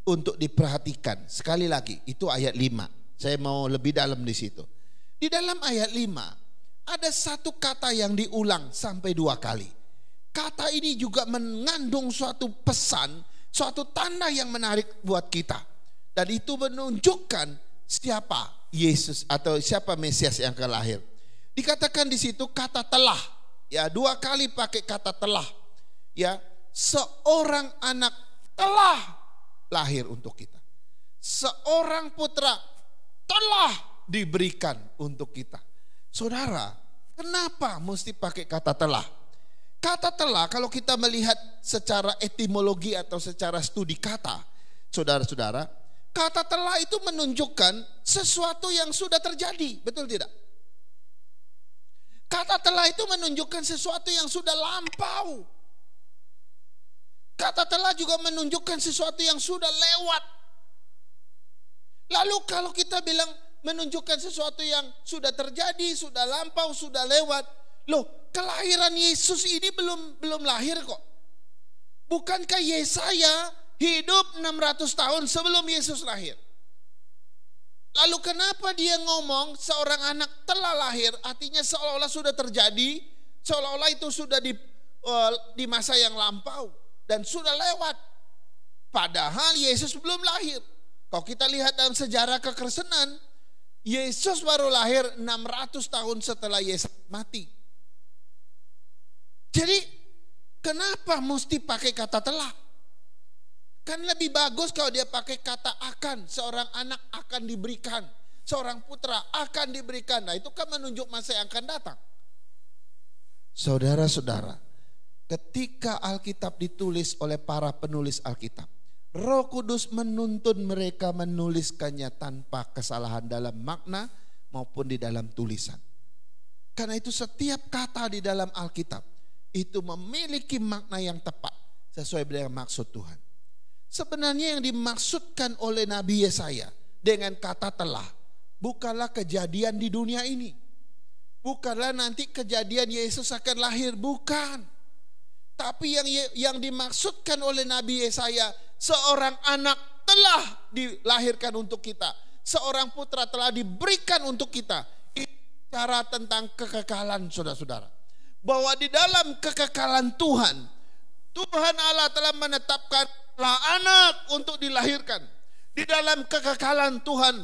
untuk diperhatikan sekali lagi itu ayat 5. Saya mau lebih dalam di situ. Di dalam ayat 5 ada satu kata yang diulang sampai 2 kali. Kata ini juga mengandung suatu pesan, suatu tanda yang menarik buat kita. Dan itu menunjukkan siapa Yesus atau siapa Mesias yang akan lahir. Dikatakan di situ kata telah. Ya, 2 kali pakai kata telah. Ya, seorang anak telah lahir untuk kita. Seorang putra telah diberikan untuk kita. Saudara, kenapa mesti pakai kata telah? Kata telah kalau kita melihat secara etimologi atau secara studi kata, saudara-saudara, kata telah itu menunjukkan sesuatu yang sudah terjadi, betul tidak? Kata telah itu menunjukkan sesuatu yang sudah lampau. Kata telah juga menunjukkan sesuatu yang sudah lewat. Lalu kalau kita bilang menunjukkan sesuatu yang sudah terjadi, sudah lampau, sudah lewat, loh, kelahiran Yesus ini belum lahir kok. Bukankah Yesaya hidup 600 tahun sebelum Yesus lahir? Lalu kenapa dia ngomong seorang anak telah lahir? Artinya seolah-olah sudah terjadi, seolah-olah itu sudah di masa yang lampau dan sudah lewat. Padahal Yesus belum lahir. Kalau kita lihat dalam sejarah kekristenan, Yesus baru lahir 600 tahun setelah Yesus mati. Jadi kenapa mesti pakai kata telah? Kan lebih bagus kalau dia pakai kata akan. Seorang anak akan diberikan, seorang putra akan diberikan. Nah, itu kan menunjuk masa yang akan datang. Saudara-saudara, ketika Alkitab ditulis oleh para penulis Alkitab, Roh Kudus menuntun mereka menuliskannya tanpa kesalahan dalam makna maupun di dalam tulisan. Karena itu setiap kata di dalam Alkitab itu memiliki makna yang tepat sesuai dengan maksud Tuhan. Sebenarnya yang dimaksudkan oleh Nabi Yesaya dengan kata telah bukanlah kejadian di dunia ini. Bukanlah nanti kejadian Yesus akan lahir, bukan. Tapi yang dimaksudkan oleh Nabi Yesaya, seorang anak telah dilahirkan untuk kita, seorang putra telah diberikan untuk kita. Ini bicara tentang kekekalan, saudara-saudara. Bahwa di dalam kekekalan Tuhan Allah telah menetapkan anak untuk dilahirkan. Di dalam kekekalan Tuhan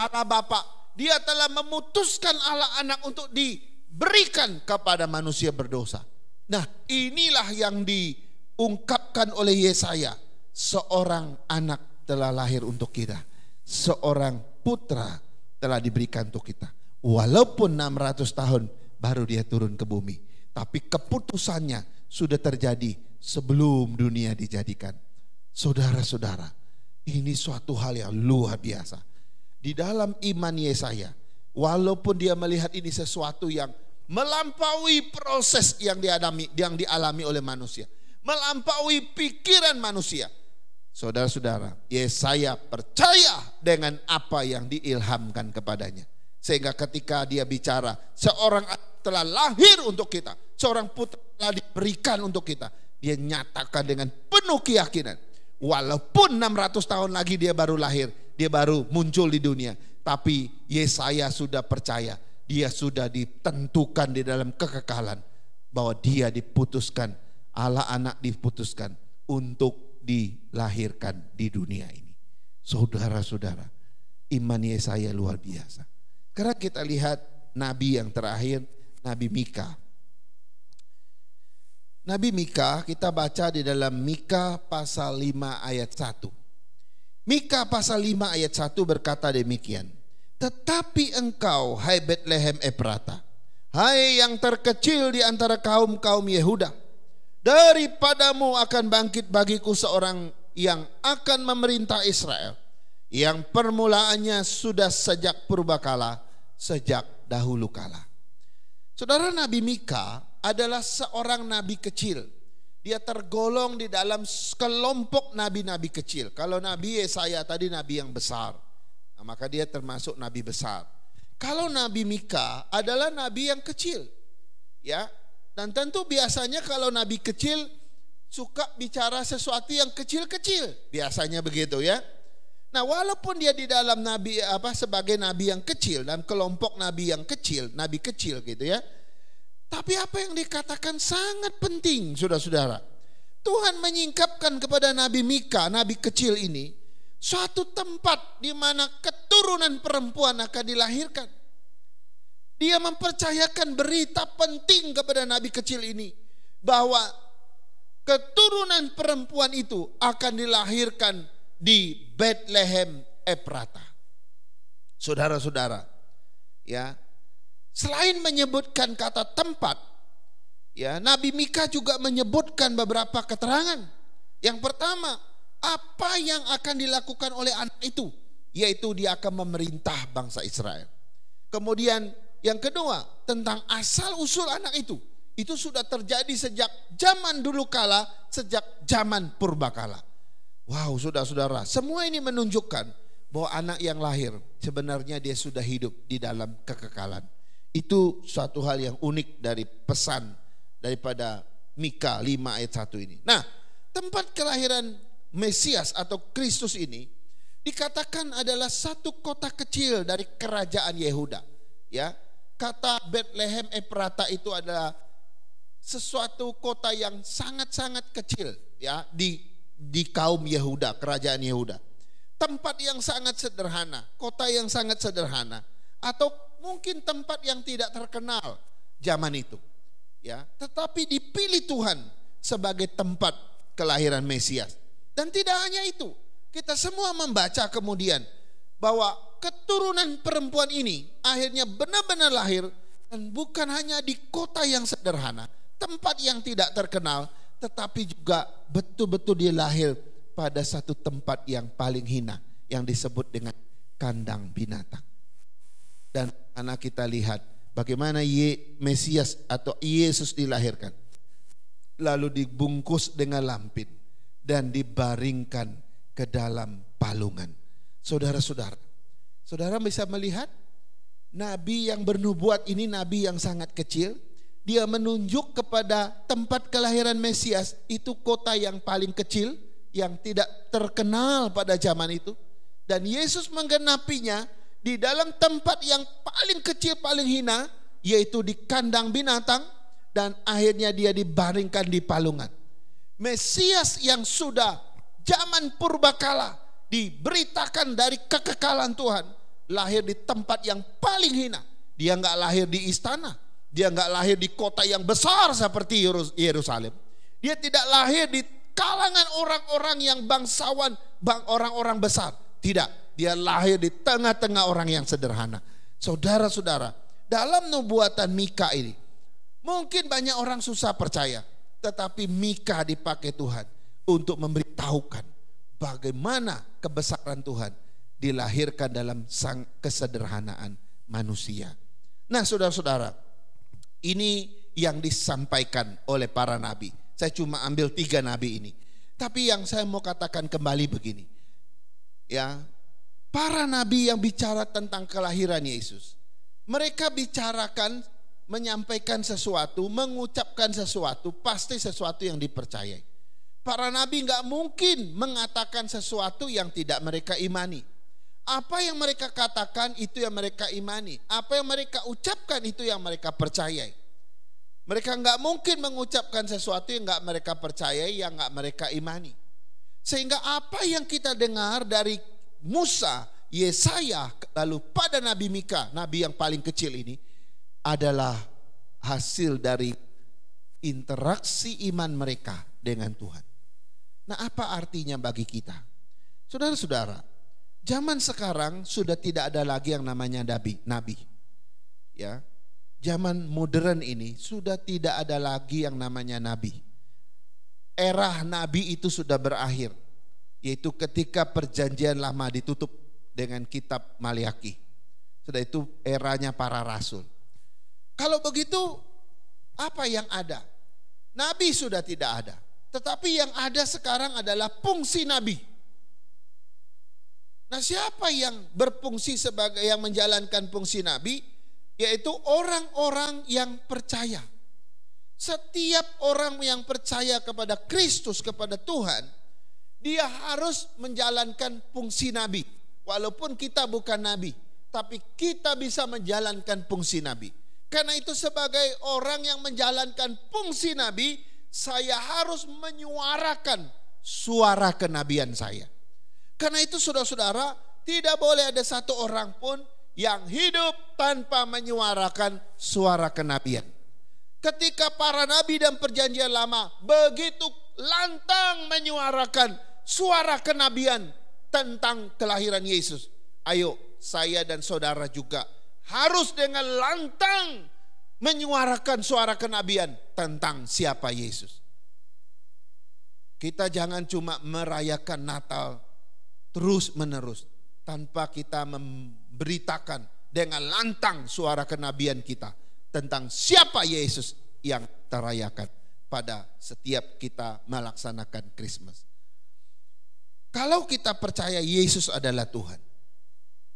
Allah Bapa, Dia telah memutuskan Allah anak untuk diberikan kepada manusia berdosa. Nah, inilah yang diungkapkan oleh Yesaya. Seorang anak telah lahir untuk kita. Seorang putra telah diberikan untuk kita. Walaupun 600 tahun baru dia turun ke bumi. Tapi keputusannya sudah terjadi sebelum dunia dijadikan. Saudara-saudara, ini suatu hal yang luar biasa. Di dalam iman Yesaya, walaupun dia melihat ini sesuatu yang melampaui proses yang dialami oleh manusia, melampaui pikiran manusia. Saudara-saudara, Yesaya percaya dengan apa yang diilhamkan kepadanya. Sehingga ketika dia bicara, seorang telah lahir untuk kita, seorang putra telah diberikan untuk kita, dia nyatakan dengan penuh keyakinan. Walaupun 600 tahun lagi dia baru lahir, dia baru muncul di dunia, tapi Yesaya sudah percaya, dia sudah ditentukan di dalam kekekalan, bahwa dia diputuskan, Allah anak diputuskan untuk dilahirkan di dunia ini. Saudara-saudara, iman Yesaya luar biasa. Sekarang kita lihat nabi yang terakhir, Nabi Mika. Nabi Mika kita baca di dalam Mika pasal 5 ayat 1. Mika pasal 5 ayat 1 berkata demikian. Tetapi engkau, hai Betlehem Efrata, hai yang terkecil di antara kaum-kaum Yehuda, daripadamu akan bangkit bagiku seorang yang akan memerintah Israel, yang permulaannya sudah sejak purbakala, sejak dahulu kala. Saudara, Nabi Mika adalah seorang nabi kecil. Dia tergolong di dalam kelompok nabi-nabi kecil. Kalau Nabi Yesaya tadi nabi yang besar, nah, maka dia termasuk nabi besar. Kalau Nabi Mika adalah nabi yang kecil, ya. Dan tentu biasanya kalau nabi kecil suka bicara sesuatu yang kecil-kecil, biasanya begitu ya. Nah, walaupun dia di dalam nabi sebagai nabi yang kecil, dalam kelompok nabi yang kecil, nabi kecil gitu ya. Tapi apa yang dikatakan sangat penting, saudara-saudara. Tuhan menyingkapkan kepada Nabi Mika, nabi kecil ini, suatu tempat di mana keturunan perempuan akan dilahirkan. Dia mempercayakan berita penting kepada nabi kecil ini, bahwa keturunan perempuan itu akan dilahirkan di Betlehem Efrata. Saudara-saudara, ya, selain menyebutkan kata tempat, ya, Nabi Mika juga menyebutkan beberapa keterangan. Yang pertama, apa yang akan dilakukan oleh anak itu, yaitu dia akan memerintah bangsa Israel. Kemudian yang kedua, tentang asal usul anak itu sudah terjadi sejak zaman dulu kala, sejak zaman purbakala. Wow, saudara-saudara, semua ini menunjukkan bahwa anak yang lahir sebenarnya dia sudah hidup di dalam kekekalan. Itu suatu hal yang unik dari pesan daripada Mika 5 ayat 1 ini. Nah, tempat kelahiran Mesias atau Kristus ini dikatakan adalah satu kota kecil dari kerajaan Yehuda. Ya, kata Betlehem Efrata itu adalah sesuatu kota yang sangat-sangat kecil, ya, di kaum Yehuda, kerajaan Yehuda. Tempat yang sangat sederhana, kota yang sangat sederhana, atau mungkin tempat yang tidak terkenal zaman itu, ya. Tetapi dipilih Tuhan sebagai tempat kelahiran Mesias. Dan tidak hanya itu, kita semua membaca kemudian bahwa keturunan perempuan ini akhirnya benar-benar lahir, dan bukan hanya di kota yang sederhana, tempat yang tidak terkenal, tetapi juga betul-betul dia lahir pada satu tempat yang paling hina, yang disebut dengan kandang binatang. Dan anak kita lihat bagaimana Mesias atau Yesus dilahirkan, lalu dibungkus dengan lampin dan dibaringkan ke dalam palungan. Saudara-saudara, saudara bisa melihat nabi yang bernubuat ini, nabi yang sangat kecil. Dia menunjuk kepada tempat kelahiran Mesias itu kota yang paling kecil, yang tidak terkenal pada zaman itu. Dan Yesus menggenapinya di dalam tempat yang paling kecil, paling hina, yaitu di kandang binatang, dan akhirnya dia dibaringkan di palungan. Mesias yang sudah zaman purbakala diberitakan dari kekekalan Tuhan, lahir di tempat yang paling hina. Dia nggak lahir di istana, dia nggak lahir di kota yang besar seperti Yerusalem. Dia tidak lahir di kalangan orang-orang yang bangsawan, orang-orang besar. Tidak, dia lahir di tengah-tengah orang yang sederhana. Saudara-saudara, dalam nubuatan Mika ini, mungkin banyak orang susah percaya, tetapi Mika dipakai Tuhan untuk memberitahukan bagaimana kebesaran Tuhan dilahirkan dalam sang kesederhanaan manusia. Nah, saudara-saudara, Ini yang disampaikan oleh para nabi. Saya cuma ambil 3 nabi ini. Tapi yang saya mau katakan kembali begini. Ya, para nabi yang bicara tentang kelahiran Yesus, mereka bicarakan, menyampaikan sesuatu, mengucapkan sesuatu, pasti sesuatu yang dipercayai. Para nabi nggak mungkin mengatakan sesuatu yang tidak mereka imani. Apa yang mereka katakan itu yang mereka imani. Apa yang mereka ucapkan itu yang mereka percayai. Mereka nggak mungkin mengucapkan sesuatu yang nggak mereka percayai, yang nggak mereka imani. Sehingga apa yang kita dengar dari Musa, Yesaya, lalu pada Nabi Mika, nabi yang paling kecil ini, adalah hasil dari interaksi iman mereka dengan Tuhan. Nah, apa artinya bagi kita? Saudara-saudara, zaman sekarang sudah tidak ada lagi yang namanya nabi. Ya, zaman modern ini sudah tidak ada lagi yang namanya nabi. Era nabi itu sudah berakhir, yaitu ketika perjanjian lama ditutup dengan kitab Maliaki. Sudah itu eranya para rasul. Kalau begitu, apa yang ada? Nabi sudah tidak ada. Tetapi yang ada sekarang adalah fungsi nabi. Nah, siapa yang berfungsi sebagai yang menjalankan fungsi nabi? Yaitu orang-orang yang percaya. Setiap orang yang percaya kepada Kristus, kepada Tuhan, dia harus menjalankan fungsi nabi. Walaupun kita bukan nabi, tapi kita bisa menjalankan fungsi nabi. Karena itu sebagai orang yang menjalankan fungsi nabi, saya harus menyuarakan suara kenabian saya. Karena itu saudara-saudara, tidak boleh ada satu orang pun yang hidup tanpa menyuarakan suara kenabian. Ketika para nabi dan perjanjian lama begitu lantang menyuarakan suara kenabian tentang kelahiran Yesus, ayo saya dan saudara juga harus dengan lantang menyuarakan suara kenabian tentang siapa Yesus. Kita jangan cuma merayakan Natal terus menerus tanpa kita memberitakan dengan lantang suara kenabian kita tentang siapa Yesus yang terayakan pada setiap kita melaksanakan Christmas. Kalau kita percaya Yesus adalah Tuhan,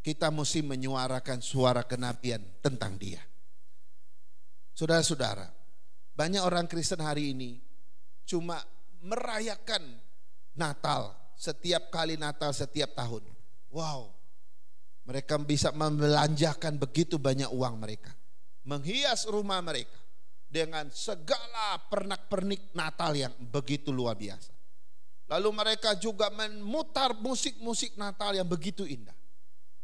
kita mesti menyuarakan suara kenabian tentang Dia. Saudara-saudara, banyak orang Kristen hari ini cuma merayakan Natal, setiap kali Natal setiap tahun. Wow, mereka bisa membelanjakan begitu banyak uang mereka, menghias rumah mereka dengan segala pernak-pernik Natal yang begitu luar biasa. Lalu mereka juga memutar musik-musik Natal yang begitu indah.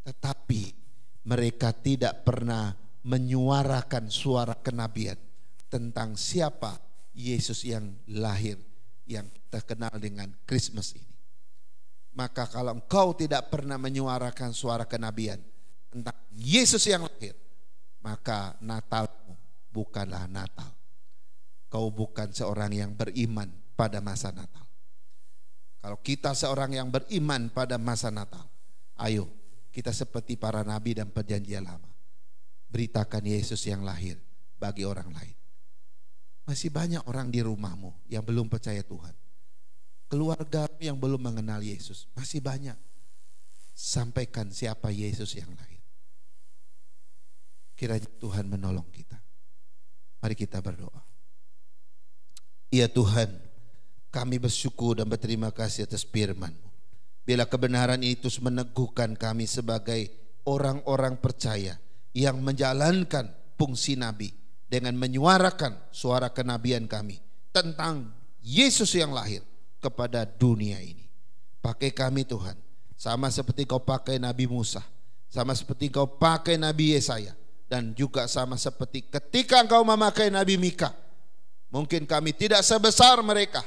Tetapi mereka tidak pernah menyuarakan suara kenabian tentang siapa Yesus yang lahir, yang kita kenal dengan Christmas ini. Maka kalau engkau tidak pernah menyuarakan suara kenabian tentang Yesus yang lahir, maka Natalmu bukanlah Natal. Kau bukan seorang yang beriman pada masa Natal. Kalau kita seorang yang beriman pada masa Natal, ayo kita seperti para nabi dan perjanjian lama, beritakan Yesus yang lahir bagi orang lain. Masih banyak orang di rumahmu yang belum percaya Tuhan, keluarga yang belum mengenal Yesus, masih banyak. Sampaikan siapa Yesus yang lahir. Kiranya Tuhan menolong kita. Mari kita berdoa. Ya Tuhan, kami bersyukur dan berterima kasih atas firman-Mu. Bila kebenaran itu meneguhkan kami sebagai orang-orang percaya yang menjalankan fungsi nabi dengan menyuarakan suara kenabian kami tentang Yesus yang lahir kepada dunia ini. Pakai kami Tuhan, sama seperti Kau pakai Nabi Musa, sama seperti Kau pakai Nabi Yesaya, dan juga sama seperti ketika Engkau memakai Nabi Mika. Mungkin kami tidak sebesar mereka,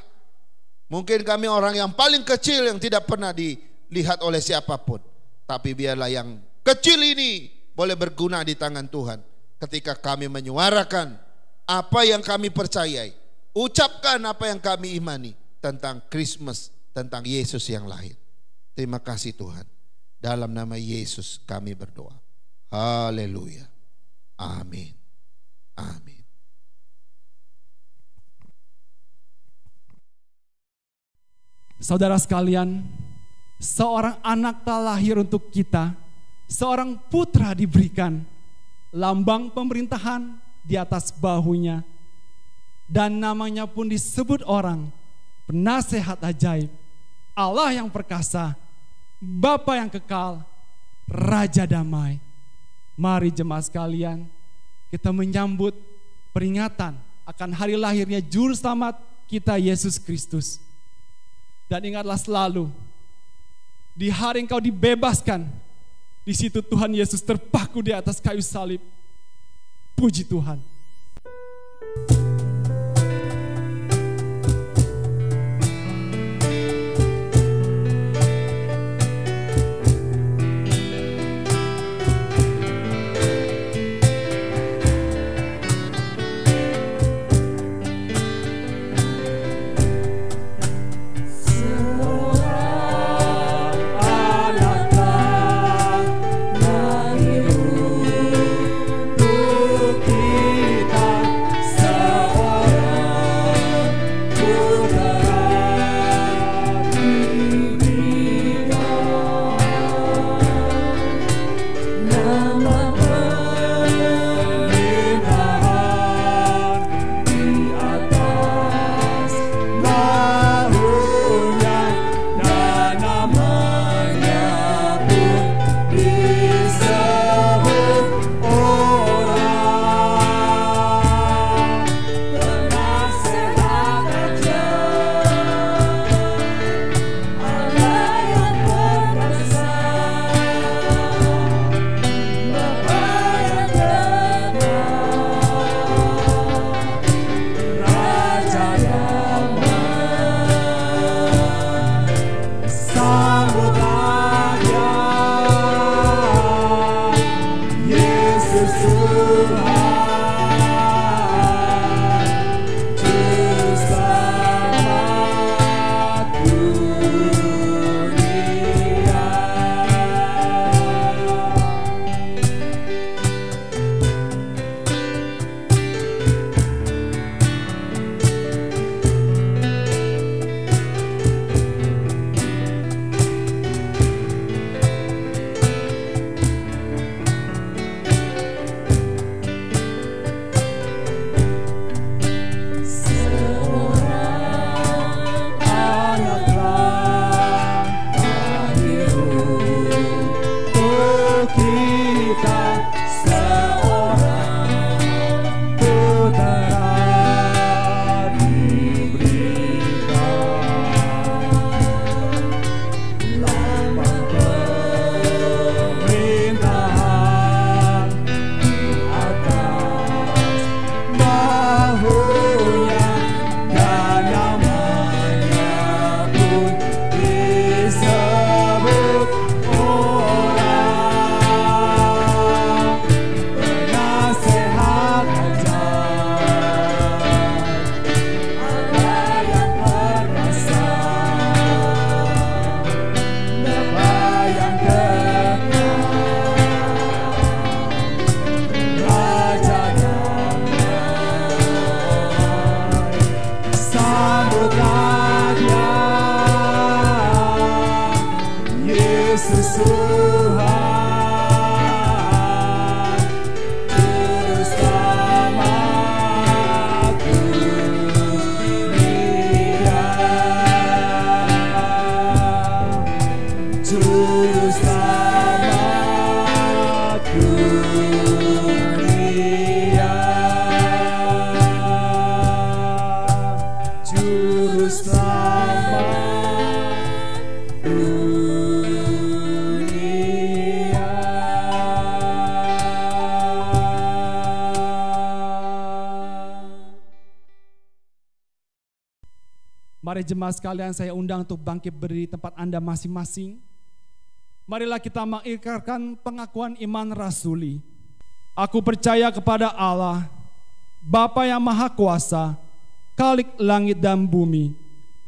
mungkin kami orang yang paling kecil yang tidak pernah dilihat oleh siapapun. Tapi biarlah yang kecil ini boleh berguna di tangan Tuhan ketika kami menyuarakan apa yang kami percayai, ucapkan apa yang kami imani tentang Christmas, tentang Yesus yang lahir. Terima kasih Tuhan. Dalam nama Yesus kami berdoa. Haleluya. Amin. Amin. Saudara sekalian, seorang anak telah lahir untuk kita, seorang putra diberikan, lambang pemerintahan di atas bahunya, dan namanya pun disebut orang Penasehat ajaib, Allah yang perkasa, Bapa yang kekal, Raja damai. Mari jemaat sekalian, kita menyambut peringatan akan hari lahirnya Juru Selamat kita Yesus Kristus. Dan ingatlah selalu, di hari engkau dibebaskan, di situ Tuhan Yesus terpaku di atas kayu salib. Puji Tuhan. Mari jemaat sekalian, saya undang untuk bangkit berdiri tempat Anda masing-masing. Marilah kita mengikrarkan pengakuan iman rasuli. Aku percaya kepada Allah, Bapa yang Maha Kuasa, Khalik langit dan bumi,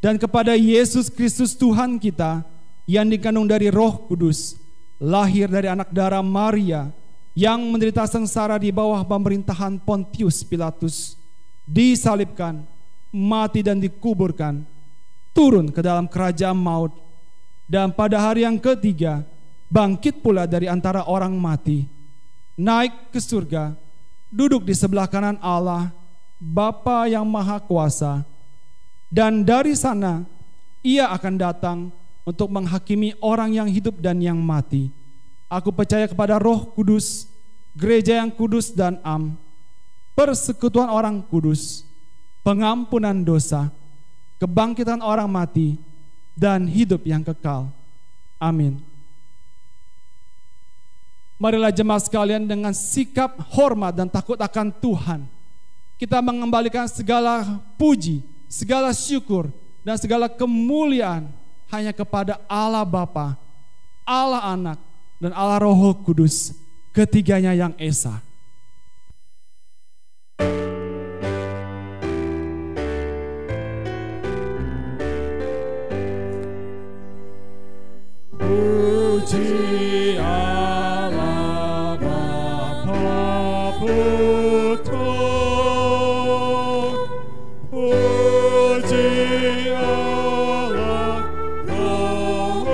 dan kepada Yesus Kristus Tuhan kita, yang dikandung dari Roh Kudus, lahir dari anak darah Maria, yang menderita sengsara di bawah pemerintahan Pontius Pilatus, disalibkan, mati dan dikuburkan, turun ke dalam kerajaan maut, dan pada hari yang ketiga bangkit pula dari antara orang mati, naik ke surga, duduk di sebelah kanan Allah, Bapa yang Maha Kuasa, dan dari sana Ia akan datang untuk menghakimi orang yang hidup dan yang mati. Aku percaya kepada Roh Kudus, gereja yang kudus dan am, persekutuan orang kudus, pengampunan dosa, kebangkitan orang mati, dan hidup yang kekal. Amin. Marilah jemaat sekalian, dengan sikap hormat dan takut akan Tuhan, kita mengembalikan segala puji, segala syukur, dan segala kemuliaan hanya kepada Allah Bapa, Allah Anak, dan Allah Roh Kudus, ketiganya yang esa. Puji Allah Bapa Putra, puji Allah Roh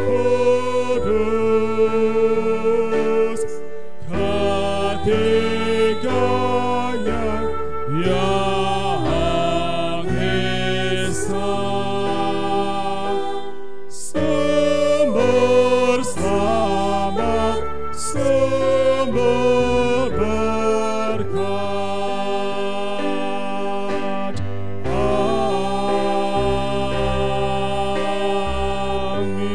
Kudus, ketiganya yang esa. Sumber berkat. Amin.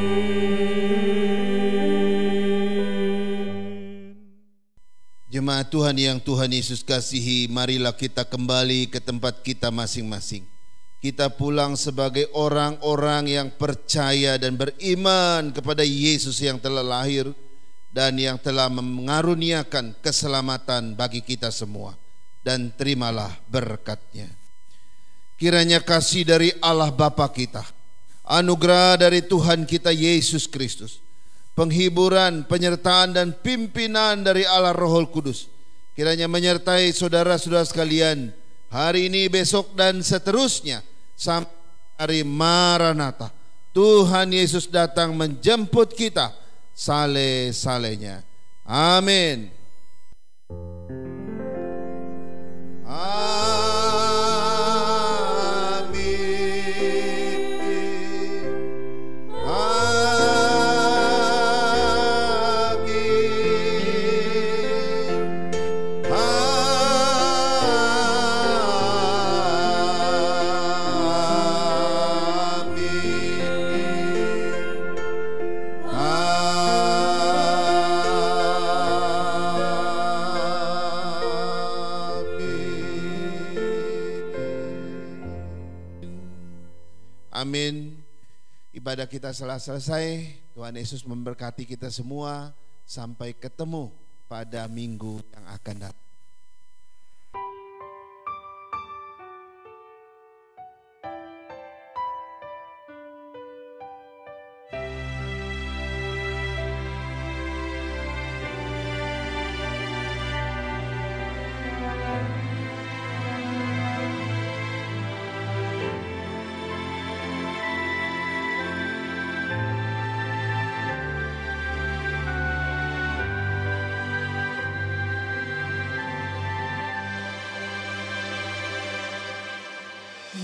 Jemaat Tuhan yang Tuhan Yesus kasihi, marilah kita kembali ke tempat kita masing-masing. Kita pulang sebagai orang-orang yang percaya dan beriman kepada Yesus yang telah lahir dan yang telah mengaruniakan keselamatan bagi kita semua. Dan terimalah berkat-Nya. Kiranya kasih dari Allah Bapa kita, anugerah dari Tuhan kita Yesus Kristus, penghiburan, penyertaan dan pimpinan dari Allah Roh Kudus, kiranya menyertai saudara-saudara sekalian hari ini, besok, dan seterusnya sampai hari Maranatha. Tuhan Yesus datang menjemput kita sale-salenya. Amin. Amin. Ibadah kita telah selesai. Tuhan Yesus memberkati kita semua. Sampai ketemu pada minggu yang akan datang.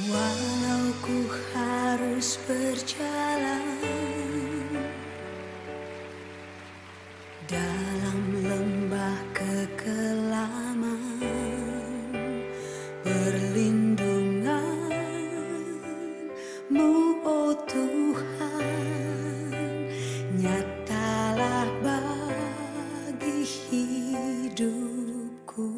Walau ku harus berjalan dalam lembah kekelaman, perlindungan-Mu, oh Tuhan, nyatalah bagi hidupku.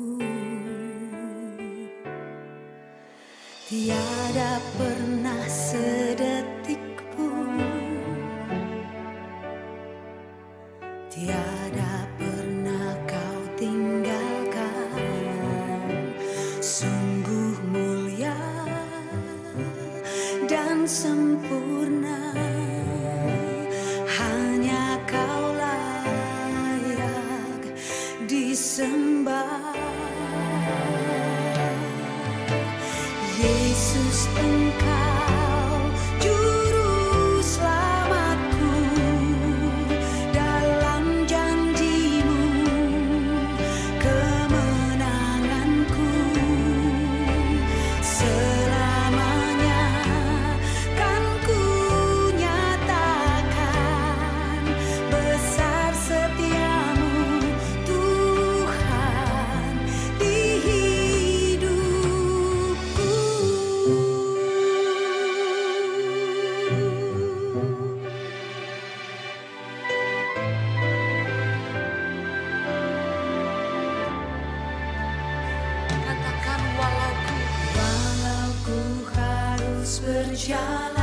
Tiada pernah sedetik pun, tiada pernah Kau tinggalkan. Sungguh mulia dan sempurna, hanya Kau layak disembah. Yesus, Engkau Katakan walau ku harus berjalan